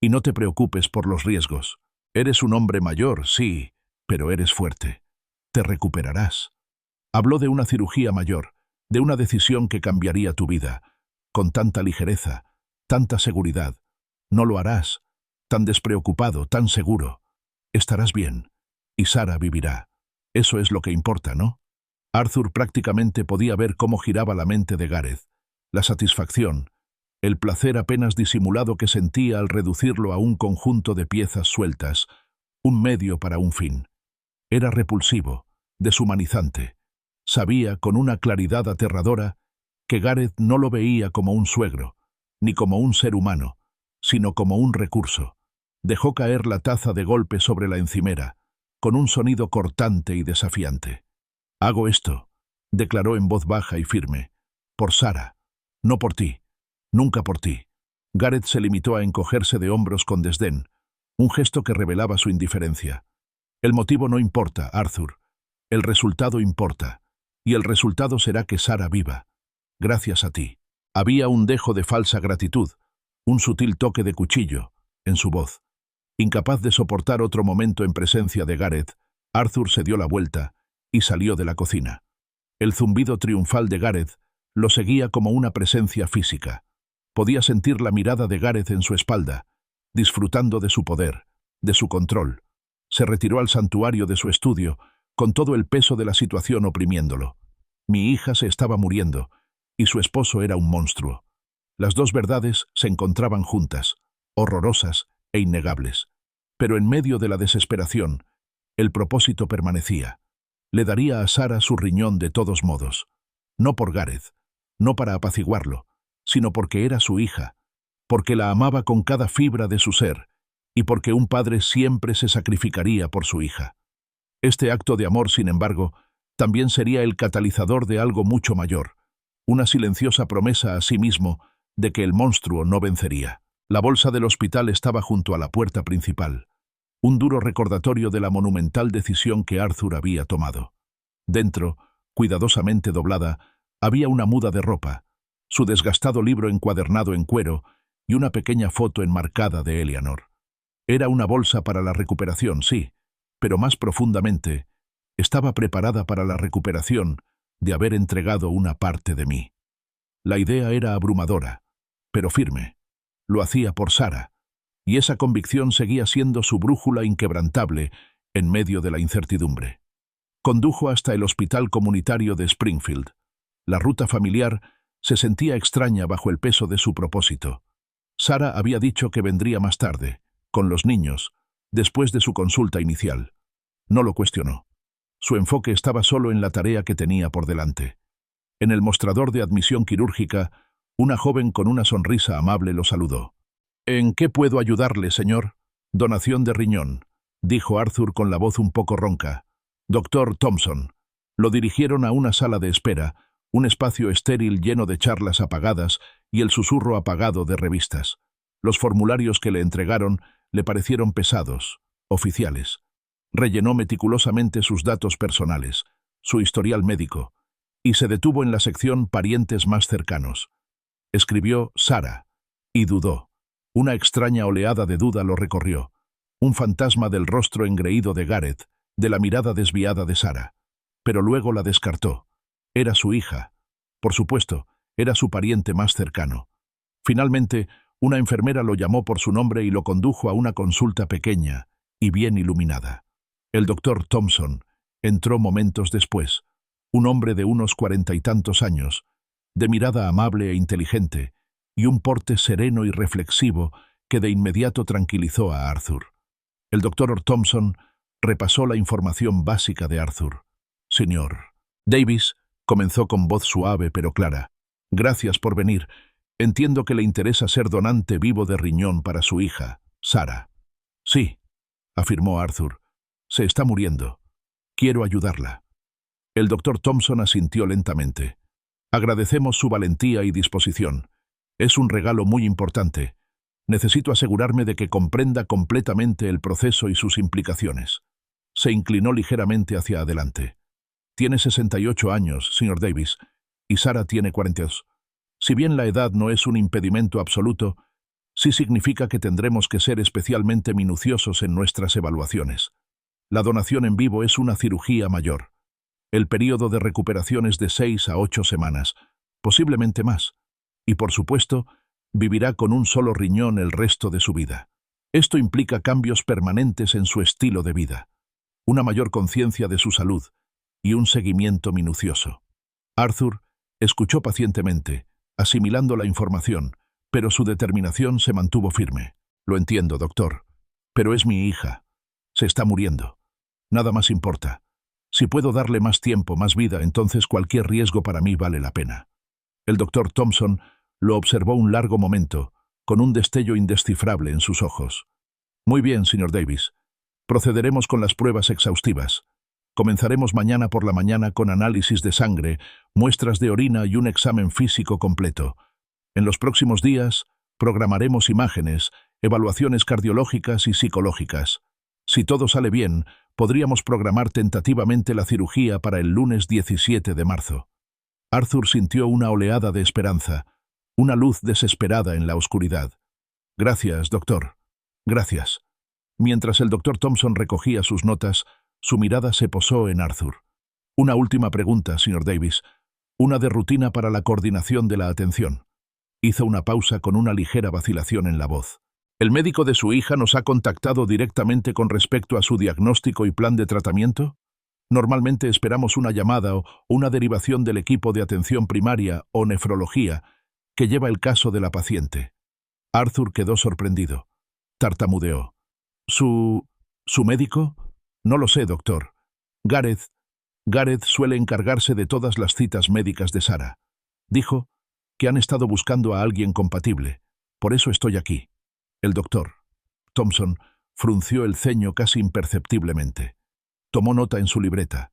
«Y no te preocupes por los riesgos. Eres un hombre mayor, sí, pero eres fuerte. Te recuperarás». Habló de una cirugía mayor, de una decisión que cambiaría tu vida, con tanta ligereza, tanta seguridad. No lo harás, tan despreocupado, tan seguro. Estarás bien, y Sara vivirá. Eso es lo que importa, ¿no? Arthur prácticamente podía ver cómo giraba la mente de Gareth, la satisfacción, el placer apenas disimulado que sentía al reducirlo a un conjunto de piezas sueltas, un medio para un fin. Era repulsivo, deshumanizante. Sabía, con una claridad aterradora, que Gareth no lo veía como un suegro, ni como un ser humano, sino como un recurso. Dejó caer la taza de golpe sobre la encimera, con un sonido cortante y desafiante. «Hago esto», declaró en voz baja y firme, «por Sara, no por ti, nunca por ti». Gareth se limitó a encogerse de hombros con desdén, un gesto que revelaba su indiferencia. «El motivo no importa, Arthur. El resultado importa, y el resultado será que Sara viva. Gracias a ti». Había un dejo de falsa gratitud, un sutil toque de cuchillo, en su voz. Incapaz de soportar otro momento en presencia de Gareth, Arthur se dio la vuelta y salió de la cocina. El zumbido triunfal de Gareth lo seguía como una presencia física. Podía sentir la mirada de Gareth en su espalda, disfrutando de su poder, de su control. Se retiró al santuario de su estudio, con todo el peso de la situación oprimiéndolo. Mi hija se estaba muriendo, y su esposo era un monstruo. Las 2 verdades se encontraban juntas, horrorosas e innegables. Pero en medio de la desesperación, el propósito permanecía. Le daría a Sarah su riñón de todos modos. No por Gareth, no para apaciguarlo, sino porque era su hija, porque la amaba con cada fibra de su ser, y porque un padre siempre se sacrificaría por su hija. Este acto de amor, sin embargo, también sería el catalizador de algo mucho mayor, una silenciosa promesa a sí mismo de que el monstruo no vencería. La bolsa del hospital estaba junto a la puerta principal, un duro recordatorio de la monumental decisión que Arthur había tomado. Dentro, cuidadosamente doblada, había una muda de ropa, su desgastado libro encuadernado en cuero y una pequeña foto enmarcada de Eleanor. Era una bolsa para la recuperación, sí, pero más profundamente, estaba preparada para la recuperación de haber entregado una parte de mí. La idea era abrumadora, pero firme. Lo hacía por Sarah, y esa convicción seguía siendo su brújula inquebrantable en medio de la incertidumbre. Condujo hasta el hospital comunitario de Springfield. La ruta familiar se sentía extraña bajo el peso de su propósito. Sarah había dicho que vendría más tarde, con los niños, después de su consulta inicial. No lo cuestionó. Su enfoque estaba solo en la tarea que tenía por delante. En el mostrador de admisión quirúrgica, una joven con una sonrisa amable lo saludó. «¿En qué puedo ayudarle, señor?» «Donación de riñón», dijo Arthur con la voz un poco ronca. «Doctor Thompson». Lo dirigieron a una sala de espera, un espacio estéril lleno de charlas apagadas y el susurro apagado de revistas. Los formularios que le entregaron le parecieron pesados, oficiales. Rellenó meticulosamente sus datos personales, su historial médico, y se detuvo en la sección Parientes más cercanos. Escribió Sarah, y dudó. Una extraña oleada de duda lo recorrió. Un fantasma del rostro engreído de Gareth, de la mirada desviada de Sarah. Pero luego la descartó. Era su hija. Por supuesto, era su pariente más cercano. Finalmente, una enfermera lo llamó por su nombre y lo condujo a una consulta pequeña y bien iluminada. El doctor Thompson entró momentos después, un hombre de unos 40 y tantos años, de mirada amable e inteligente, y un porte sereno y reflexivo que de inmediato tranquilizó a Arthur. El doctor Thompson repasó la información básica de Arthur. «Señor Davis», comenzó con voz suave pero clara, «gracias por venir. Entiendo que le interesa ser donante vivo de riñón para su hija, Sarah». «Sí», afirmó Arthur. «Se está muriendo. Quiero ayudarla». El doctor Thompson asintió lentamente. «Agradecemos su valentía y disposición. Es un regalo muy importante. Necesito asegurarme de que comprenda completamente el proceso y sus implicaciones». Se inclinó ligeramente hacia adelante. «Tiene 68 años, señor Davis, y Sarah tiene 40. Si bien la edad no es un impedimento absoluto, sí significa que tendremos que ser especialmente minuciosos en nuestras evaluaciones. La donación en vivo es una cirugía mayor. El período de recuperación es de 6 a 8 semanas, posiblemente más, y por supuesto, vivirá con un solo riñón el resto de su vida. Esto implica cambios permanentes en su estilo de vida, una mayor conciencia de su salud y un seguimiento minucioso». Arthur escuchó pacientemente, asimilando la información, pero su determinación se mantuvo firme. «Lo entiendo, doctor, pero es mi hija. Se está muriendo. Nada más importa. Si puedo darle más tiempo, más vida, entonces cualquier riesgo para mí vale la pena». El doctor Thompson lo observó un largo momento, con un destello indescifrable en sus ojos. «Muy bien, señor Davis. Procederemos con las pruebas exhaustivas. Comenzaremos mañana por la mañana con análisis de sangre, muestras de orina y un examen físico completo. En los próximos días, programaremos imágenes, evaluaciones cardiológicas y psicológicas. Si todo sale bien, podríamos programar tentativamente la cirugía para el lunes 17 de marzo. Arthur sintió una oleada de esperanza, una luz desesperada en la oscuridad. «Gracias, doctor. Gracias». Mientras el doctor Thompson recogía sus notas, su mirada se posó en Arthur. «Una última pregunta, señor Davis. Una de rutina para la coordinación de la atención». Hizo una pausa con una ligera vacilación en la voz. «¿El médico de su hija nos ha contactado directamente con respecto a su diagnóstico y plan de tratamiento? Normalmente esperamos una llamada o una derivación del equipo de atención primaria o nefrología que lleva el caso de la paciente». Arthur quedó sorprendido. Tartamudeó. ¿Su médico? No lo sé, doctor. Gareth suele encargarse de todas las citas médicas de Sarah. Dijo que han estado buscando a alguien compatible. Por eso estoy aquí. El doctor Thompson frunció el ceño casi imperceptiblemente. Tomó nota en su libreta.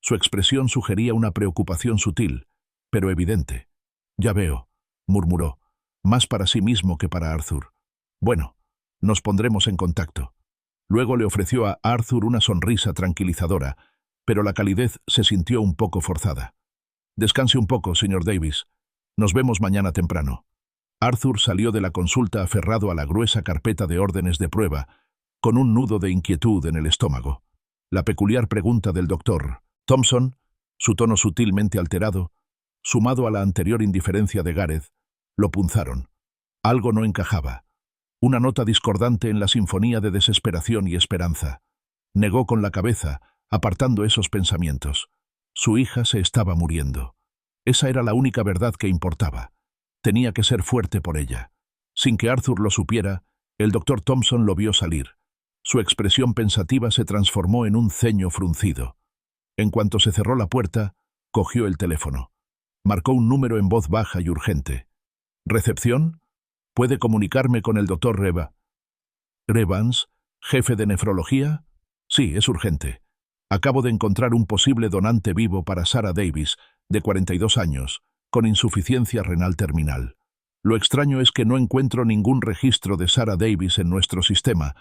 Su expresión sugería una preocupación sutil, pero evidente. «Ya veo», murmuró, más para sí mismo que para Arthur. «Bueno, nos pondremos en contacto». Luego le ofreció a Arthur una sonrisa tranquilizadora, pero la calidez se sintió un poco forzada. «Descanse un poco, señor Davis. Nos vemos mañana temprano». Arthur salió de la consulta aferrado a la gruesa carpeta de órdenes de prueba, con un nudo de inquietud en el estómago. La peculiar pregunta del doctor Thompson, su tono sutilmente alterado, sumado a la anterior indiferencia de Gareth, lo punzaron. Algo no encajaba. Una nota discordante en la sinfonía de desesperación y esperanza. Negó con la cabeza, apartando esos pensamientos. Su hija se estaba muriendo. Esa era la única verdad que importaba. Tenía que ser fuerte por ella. Sin que Arthur lo supiera, el doctor Thompson lo vio salir. Su expresión pensativa se transformó en un ceño fruncido. En cuanto se cerró la puerta, cogió el teléfono. Marcó un número en voz baja y urgente. «¿Recepción? ¿Puede comunicarme con el doctor Revans, jefe de nefrología? Sí, es urgente. Acabo de encontrar un posible donante vivo para Sarah Davis, de 42 años, con insuficiencia renal terminal. Lo extraño es que no encuentro ningún registro de Sarah Davis en nuestro sistema,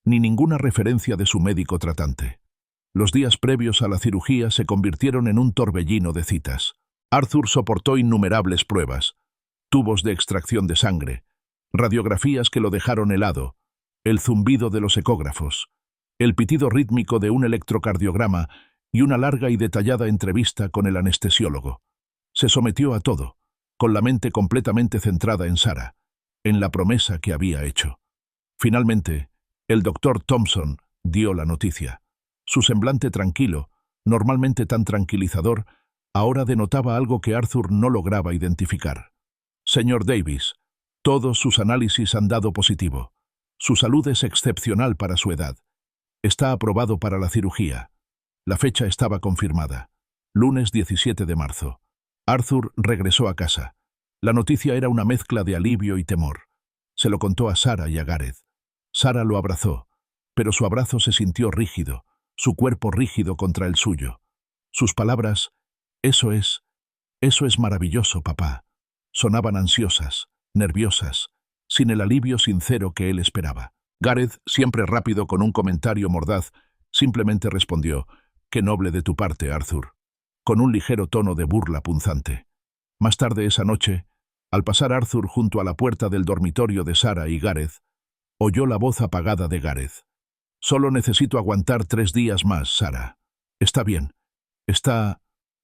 ni ninguna referencia de su médico tratante. Los días previos a la cirugía se convirtieron en un torbellino de citas. Arthur soportó innumerables pruebas, tubos de extracción de sangre, radiografías que lo dejaron helado, el zumbido de los ecógrafos, el pitido rítmico de un electrocardiograma y una larga y detallada entrevista con el anestesiólogo. Se sometió a todo, con la mente completamente centrada en Sarah, en la promesa que había hecho. Finalmente, el doctor Thompson dio la noticia. Su semblante tranquilo, normalmente tan tranquilizador, ahora denotaba algo que Arthur no lograba identificar. «Señor Davis, todos sus análisis han dado positivo. Su salud es excepcional para su edad. Está aprobado para la cirugía». La fecha estaba confirmada. Lunes 17 de marzo. Arthur regresó a casa. La noticia era una mezcla de alivio y temor. Se lo contó a Sarah y a Gareth. Sarah lo abrazó, pero su abrazo se sintió rígido, su cuerpo rígido contra el suyo. Sus palabras, «Eso es maravilloso, papá», sonaban ansiosas, nerviosas, sin el alivio sincero que él esperaba. Gareth, siempre rápido con un comentario mordaz, simplemente respondió, «Qué noble de tu parte, Arthur», con un ligero tono de burla punzante. Más tarde esa noche, al pasar Arthur junto a la puerta del dormitorio de Sarah y Gareth, oyó la voz apagada de Gareth. «Solo necesito aguantar 3 días más, Sarah. Está bien. Está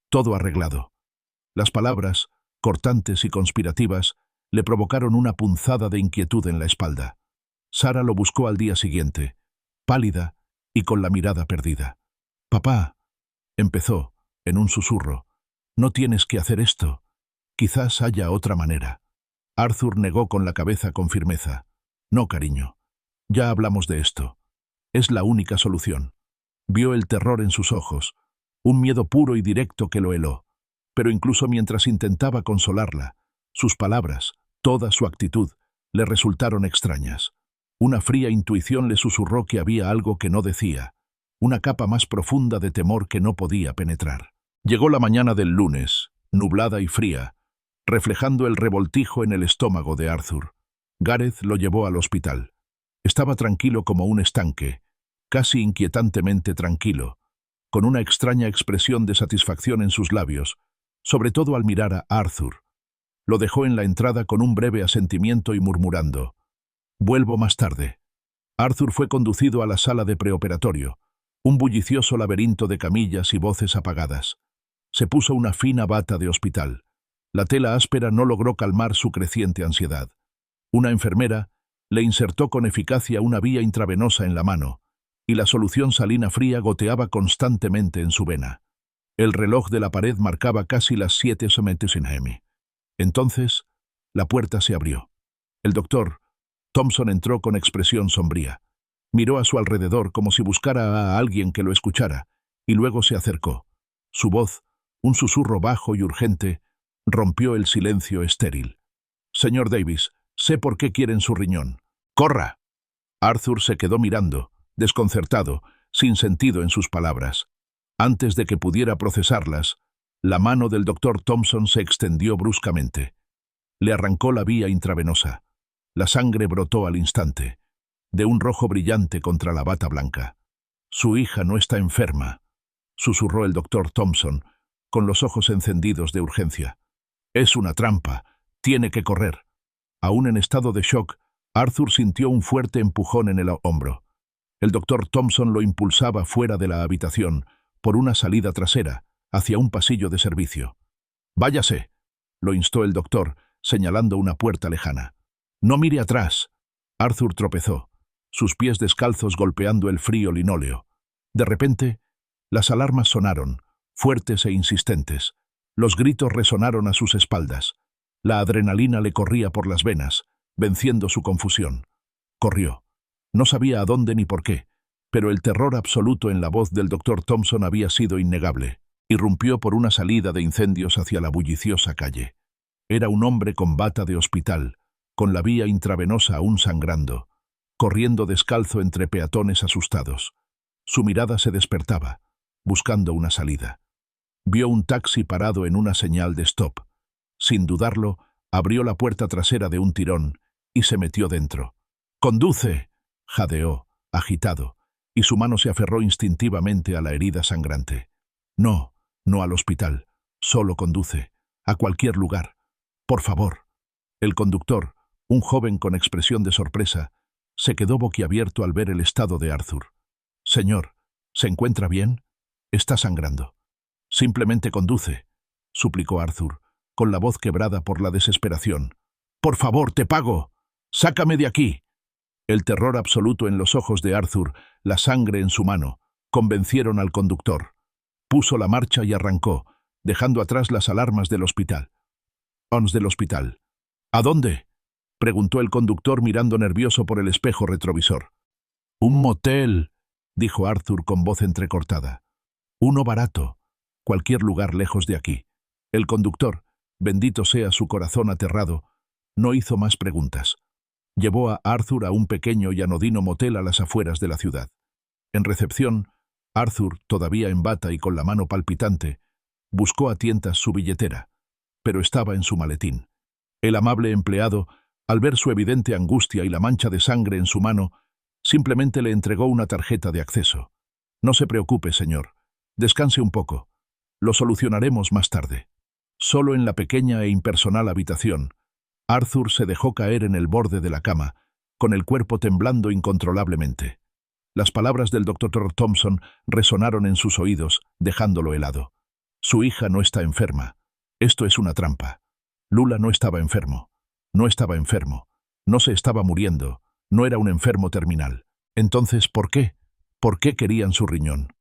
todo arreglado». Las palabras, cortantes y conspirativas, le provocaron una punzada de inquietud en la espalda. Sarah lo buscó al día siguiente, pálida y con la mirada perdida. «Papá», empezó, en un susurro, «no tienes que hacer esto. Quizás haya otra manera». Arthur negó con la cabeza con firmeza. «No, cariño. Ya hablamos de esto. Es la única solución». Vio el terror en sus ojos, un miedo puro y directo que lo heló. Pero incluso mientras intentaba consolarla, sus palabras, toda su actitud, le resultaron extrañas. Una fría intuición le susurró que había algo que no decía, una capa más profunda de temor que no podía penetrar. Llegó la mañana del lunes, nublada y fría, reflejando el revoltijo en el estómago de Arthur. Gareth lo llevó al hospital. Estaba tranquilo como un estanque, casi inquietantemente tranquilo, con una extraña expresión de satisfacción en sus labios, sobre todo al mirar a Arthur. Lo dejó en la entrada con un breve asentimiento y murmurando, «Vuelvo más tarde». Arthur fue conducido a la sala de preoperatorio, un bullicioso laberinto de camillas y voces apagadas. Se puso una fina bata de hospital. La tela áspera no logró calmar su creciente ansiedad. Una enfermera le insertó con eficacia una vía intravenosa en la mano, y la solución salina fría goteaba constantemente en su vena. El reloj de la pared marcaba casi las 7:00 AM. Entonces, la puerta se abrió. El doctor Thompson entró con expresión sombría. Miró a su alrededor como si buscara a alguien que lo escuchara, y luego se acercó. Su voz, un susurro bajo y urgente, rompió el silencio estéril. «Señor Davis, sé por qué quieren su riñón. ¡Corra!». Arthur se quedó mirando, desconcertado, sin sentido en sus palabras. Antes de que pudiera procesarlas, la mano del doctor Thompson se extendió bruscamente. Le arrancó la vía intravenosa. La sangre brotó al instante, de un rojo brillante contra la bata blanca. «Su hija no está enferma», susurró el doctor Thompson, con los ojos encendidos de urgencia. «Es una trampa. Tiene que correr». Aún en estado de shock, Arthur sintió un fuerte empujón en el hombro. El doctor Thompson lo impulsaba fuera de la habitación, por una salida trasera, hacia un pasillo de servicio. «Váyase», lo instó el doctor, señalando una puerta lejana. «No mire atrás». Arthur tropezó, sus pies descalzos golpeando el frío linóleo. De repente, las alarmas sonaron, fuertes e insistentes. Los gritos resonaron a sus espaldas. La adrenalina le corría por las venas, venciendo su confusión. Corrió. No sabía a dónde ni por qué, pero el terror absoluto en la voz del doctor Thompson había sido innegable. Irrumpió por una salida de incendios hacia la bulliciosa calle. Era un hombre con bata de hospital, con la vía intravenosa aún sangrando, corriendo descalzo entre peatones asustados. Su mirada se despertaba, buscando una salida. Vio un taxi parado en una señal de stop. Sin dudarlo, abrió la puerta trasera de un tirón y se metió dentro. «¡Conduce!», jadeó, agitado, y su mano se aferró instintivamente a la herida sangrante. «No, no al hospital. Solo conduce. A cualquier lugar. Por favor». El conductor, un joven con expresión de sorpresa, se quedó boquiabierto al ver el estado de Arthur. «Señor, ¿se encuentra bien? Está sangrando». «Simplemente conduce», suplicó Arthur, con la voz quebrada por la desesperación. «Por favor, te pago. Sácame de aquí». El terror absoluto en los ojos de Arthur, la sangre en su mano, convencieron al conductor. Puso la marcha y arrancó, dejando atrás las alarmas del hospital. Del hospital. «¿A dónde?», preguntó el conductor mirando nervioso por el espejo retrovisor. «Un motel», dijo Arthur con voz entrecortada. «Uno barato. Cualquier lugar lejos de aquí». El conductor, bendito sea su corazón aterrado, no hizo más preguntas. Llevó a Arthur a un pequeño y anodino motel a las afueras de la ciudad. En recepción, Arthur, todavía en bata y con la mano palpitante, buscó a tientas su billetera, pero estaba en su maletín. El amable empleado, al ver su evidente angustia y la mancha de sangre en su mano, simplemente le entregó una tarjeta de acceso. «No se preocupe, señor. Descanse un poco. Lo solucionaremos más tarde». Solo en la pequeña e impersonal habitación, Arthur se dejó caer en el borde de la cama, con el cuerpo temblando incontrolablemente. Las palabras del doctor Thompson resonaron en sus oídos, dejándolo helado. «Su hija no está enferma. Esto es una trampa. Lula no estaba enfermo. No estaba enfermo. No se estaba muriendo. No era un enfermo terminal. Entonces, ¿por qué? ¿Por qué querían su riñón?».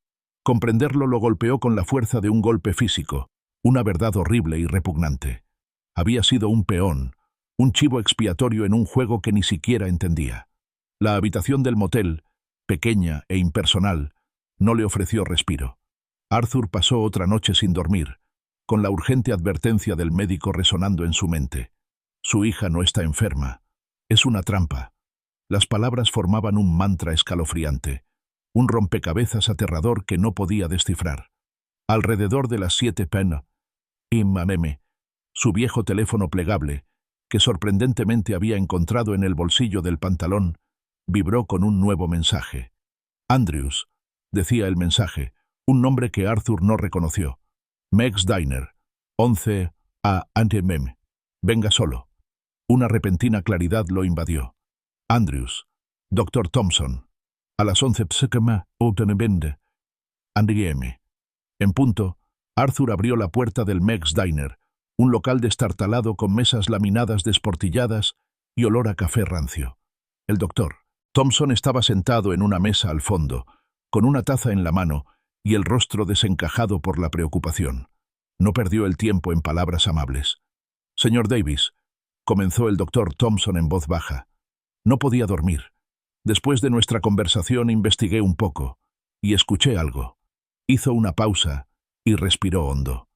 Comprenderlo lo golpeó con la fuerza de un golpe físico, una verdad horrible y repugnante. Había sido un peón, un chivo expiatorio en un juego que ni siquiera entendía. La habitación del motel, pequeña e impersonal, no le ofreció respiro. Arthur pasó otra noche sin dormir, con la urgente advertencia del médico resonando en su mente. «Su hija no está enferma. Es una trampa». Las palabras formaban un mantra escalofriante, un rompecabezas aterrador que no podía descifrar. Alrededor de las 7 p.m., su viejo teléfono plegable, que sorprendentemente había encontrado en el bolsillo del pantalón, vibró con un nuevo mensaje. «Andrews», decía el mensaje, un nombre que Arthur no reconoció. «Meg's Diner, 11 a.m. Venga solo». Una repentina claridad lo invadió. «Andrews, Dr. Thompson, a las 11 p.m. a.m». En punto, Arthur abrió la puerta del Meg's Diner, un local destartalado con mesas laminadas desportilladas y olor a café rancio. El doctor Thompson estaba sentado en una mesa al fondo, con una taza en la mano y el rostro desencajado por la preocupación. No perdió el tiempo en palabras amables. «Señor Davis», comenzó el doctor Thompson en voz baja. No podía dormir. Después de nuestra conversación investigué un poco y escuché algo. Hizo una pausa y respiró hondo.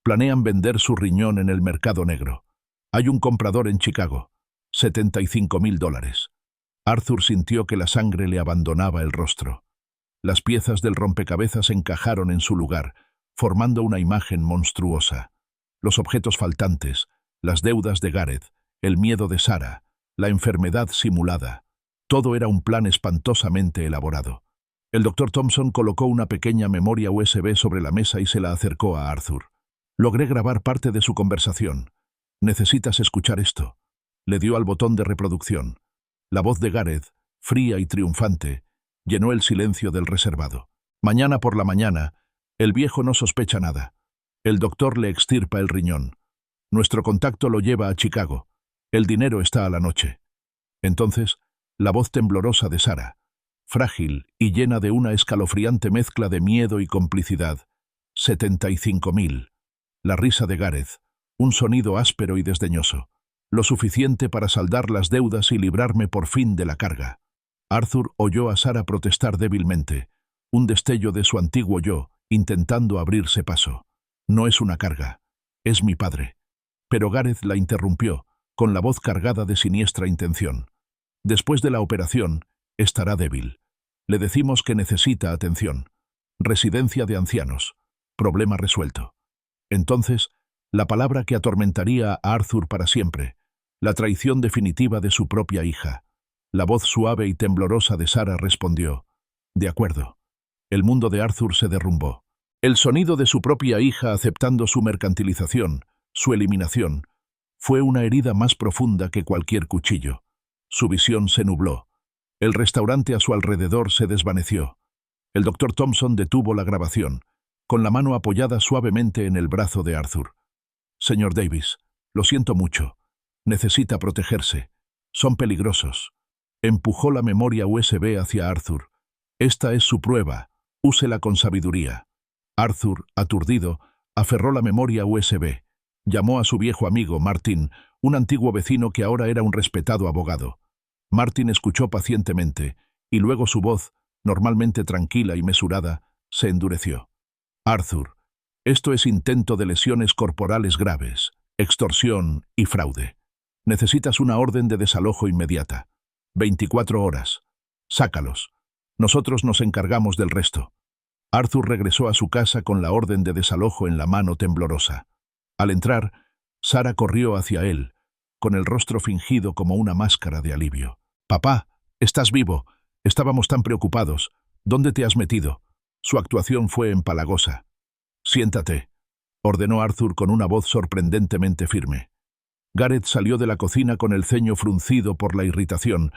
Planean vender su riñón en el mercado negro. Hay un comprador en Chicago. $75.000. Arthur sintió que la sangre le abandonaba el rostro. Las piezas del rompecabezas encajaron en su lugar, formando una imagen monstruosa. Los objetos faltantes, las deudas de Gareth, el miedo de Sarah, la enfermedad simulada. Todo era un plan espantosamente elaborado. El Dr. Thompson colocó una pequeña memoria USB sobre la mesa y se la acercó a Arthur. Logré grabar parte de su conversación. Necesitas escuchar esto. Le dio al botón de reproducción. La voz de Gareth, fría y triunfante, llenó el silencio del reservado. Mañana por la mañana, el viejo no sospecha nada. El doctor le extirpa el riñón. Nuestro contacto lo lleva a Chicago. El dinero está a la noche. Entonces, la voz temblorosa de Sarah, frágil y llena de una escalofriante mezcla de miedo y complicidad. 75.000. La risa de Gareth, un sonido áspero y desdeñoso. Lo suficiente para saldar las deudas y librarme por fin de la carga. Arthur oyó a Sarah protestar débilmente, un destello de su antiguo yo, intentando abrirse paso. No es una carga, es mi padre. Pero Gareth la interrumpió, con la voz cargada de siniestra intención. Después de la operación, estará débil. Le decimos que necesita atención. Residencia de ancianos. Problema resuelto. Entonces, la palabra que atormentaría a Arthur para siempre, la traición definitiva de su propia hija. La voz suave y temblorosa de Sarah respondió: «De acuerdo». El mundo de Arthur se derrumbó. El sonido de su propia hija aceptando su mercantilización, su eliminación, fue una herida más profunda que cualquier cuchillo. Su visión se nubló. El restaurante a su alrededor se desvaneció. El Dr. Thompson detuvo la grabación, con la mano apoyada suavemente en el brazo de Arthur. «Señor Davis, lo siento mucho. Necesita protegerse. Son peligrosos». Empujó la memoria USB hacia Arthur. «Esta es su prueba. Úsela con sabiduría». Arthur, aturdido, aferró la memoria USB. Llamó a su viejo amigo, Martin, un antiguo vecino que ahora era un respetado abogado. Martin escuchó pacientemente, y luego su voz, normalmente tranquila y mesurada, se endureció. «Arthur, esto es intento de lesiones corporales graves, extorsión y fraude. Necesitas una orden de desalojo inmediata. 24 horas. Sácalos. Nosotros nos encargamos del resto». Arthur regresó a su casa con la orden de desalojo en la mano temblorosa. Al entrar, Sarah corrió hacia él, con el rostro fingido como una máscara de alivio. «Papá, estás vivo. Estábamos tan preocupados. ¿Dónde te has metido?» Su actuación fue empalagosa. «Siéntate», ordenó Arthur con una voz sorprendentemente firme. Gareth salió de la cocina con el ceño fruncido por la irritación,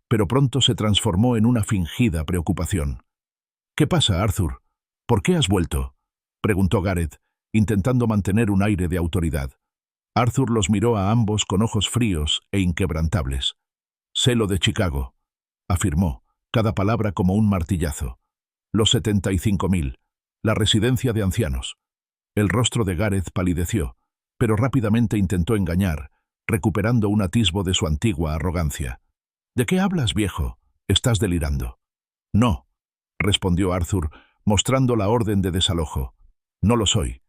pero pronto se transformó en una fingida preocupación. «¿Qué pasa, Arthur? ¿Por qué has vuelto?», preguntó Gareth, intentando mantener un aire de autoridad. Arthur los miró a ambos con ojos fríos e inquebrantables. «Sé lo de Chicago», afirmó, cada palabra como un martillazo. «Los 75.000. La residencia de ancianos». El rostro de Gareth palideció, pero rápidamente intentó engañar, recuperando un atisbo de su antigua arrogancia. «¿De qué hablas, viejo? Estás delirando». «No», respondió Arthur, mostrando la orden de desalojo. «No lo soy.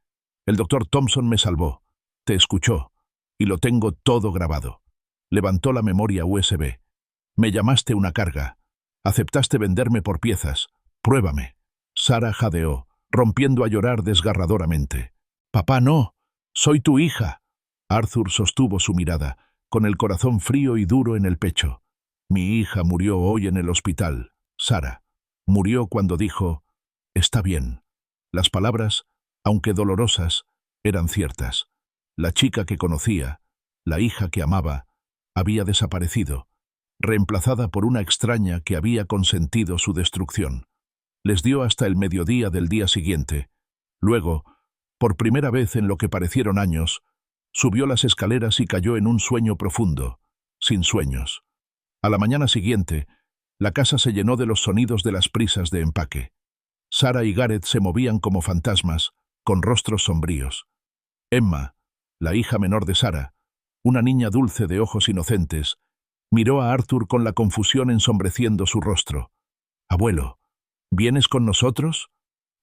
El Dr. Thompson me salvó. Te escuchó. Y lo tengo todo grabado». Levantó la memoria USB. «Me llamaste una carga. Aceptaste venderme por piezas. Pruébame». Sarah jadeó, rompiendo a llorar desgarradoramente. «Papá, no. Soy tu hija». Arthur sostuvo su mirada, con el corazón frío y duro en el pecho. «Mi hija murió hoy en el hospital, Sarah. Murió cuando dijo: está bien». Las palabras, aunque dolorosas, eran ciertas. La chica que conocía, la hija que amaba, había desaparecido, reemplazada por una extraña que había consentido su destrucción. Les dio hasta el mediodía del día siguiente. Luego, por primera vez en lo que parecieron años, subió las escaleras y cayó en un sueño profundo, sin sueños. A la mañana siguiente, la casa se llenó de los sonidos de las prisas de empaque. Sarah y Gareth se movían como fantasmas, con rostros sombríos. Emma, la hija menor de Sarah, una niña dulce de ojos inocentes, Miró a Arthur con la confusión ensombreciendo su rostro. «Abuelo, ¿vienes con nosotros?»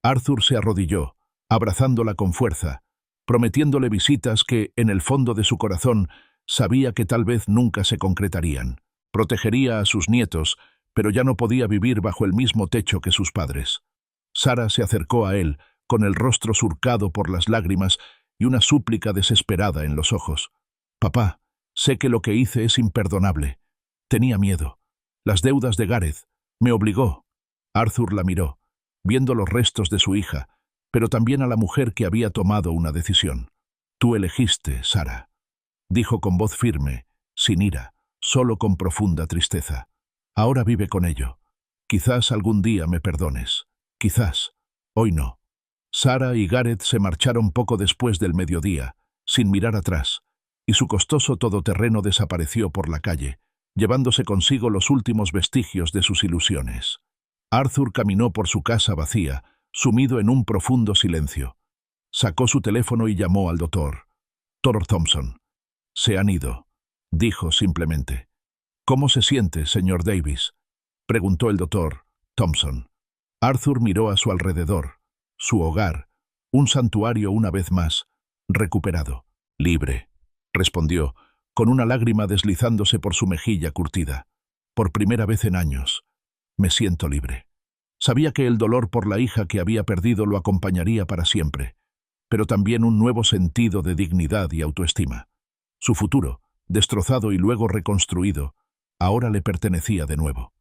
Arthur se arrodilló, abrazándola con fuerza, prometiéndole visitas que, en el fondo de su corazón, sabía que tal vez nunca se concretarían. Protegería a sus nietos, pero ya no podía vivir bajo el mismo techo que sus padres. Sara se acercó a él, con el rostro surcado por las lágrimas y una súplica desesperada en los ojos. «Papá, sé que lo que hice es imperdonable. Tenía miedo. Las deudas de Gareth. Me obligó». Arthur la miró, viendo los restos de su hija, pero también a la mujer que había tomado una decisión. «Tú elegiste, Sara», dijo con voz firme, sin ira, solo con profunda tristeza. «Ahora vive con ello. Quizás algún día me perdones. Quizás. Hoy no». Sara y Gareth se marcharon poco después del mediodía, sin mirar atrás, y su costoso todoterreno desapareció por la calle, llevándose consigo los últimos vestigios de sus ilusiones. Arthur caminó por su casa vacía, sumido en un profundo silencio. Sacó su teléfono y llamó al doctor. «Dr. Thompson». «Se han ido», dijo simplemente. «¿Cómo se siente, señor Davis?», preguntó el doctor Thompson. Arthur miró a su alrededor. Su hogar, un santuario una vez más, recuperado. «Libre», respondió, con una lágrima deslizándose por su mejilla curtida. «Por primera vez en años. Me siento libre». Sabía que el dolor por la hija que había perdido lo acompañaría para siempre, pero también un nuevo sentido de dignidad y autoestima. Su futuro, destrozado y luego reconstruido, ahora le pertenecía de nuevo.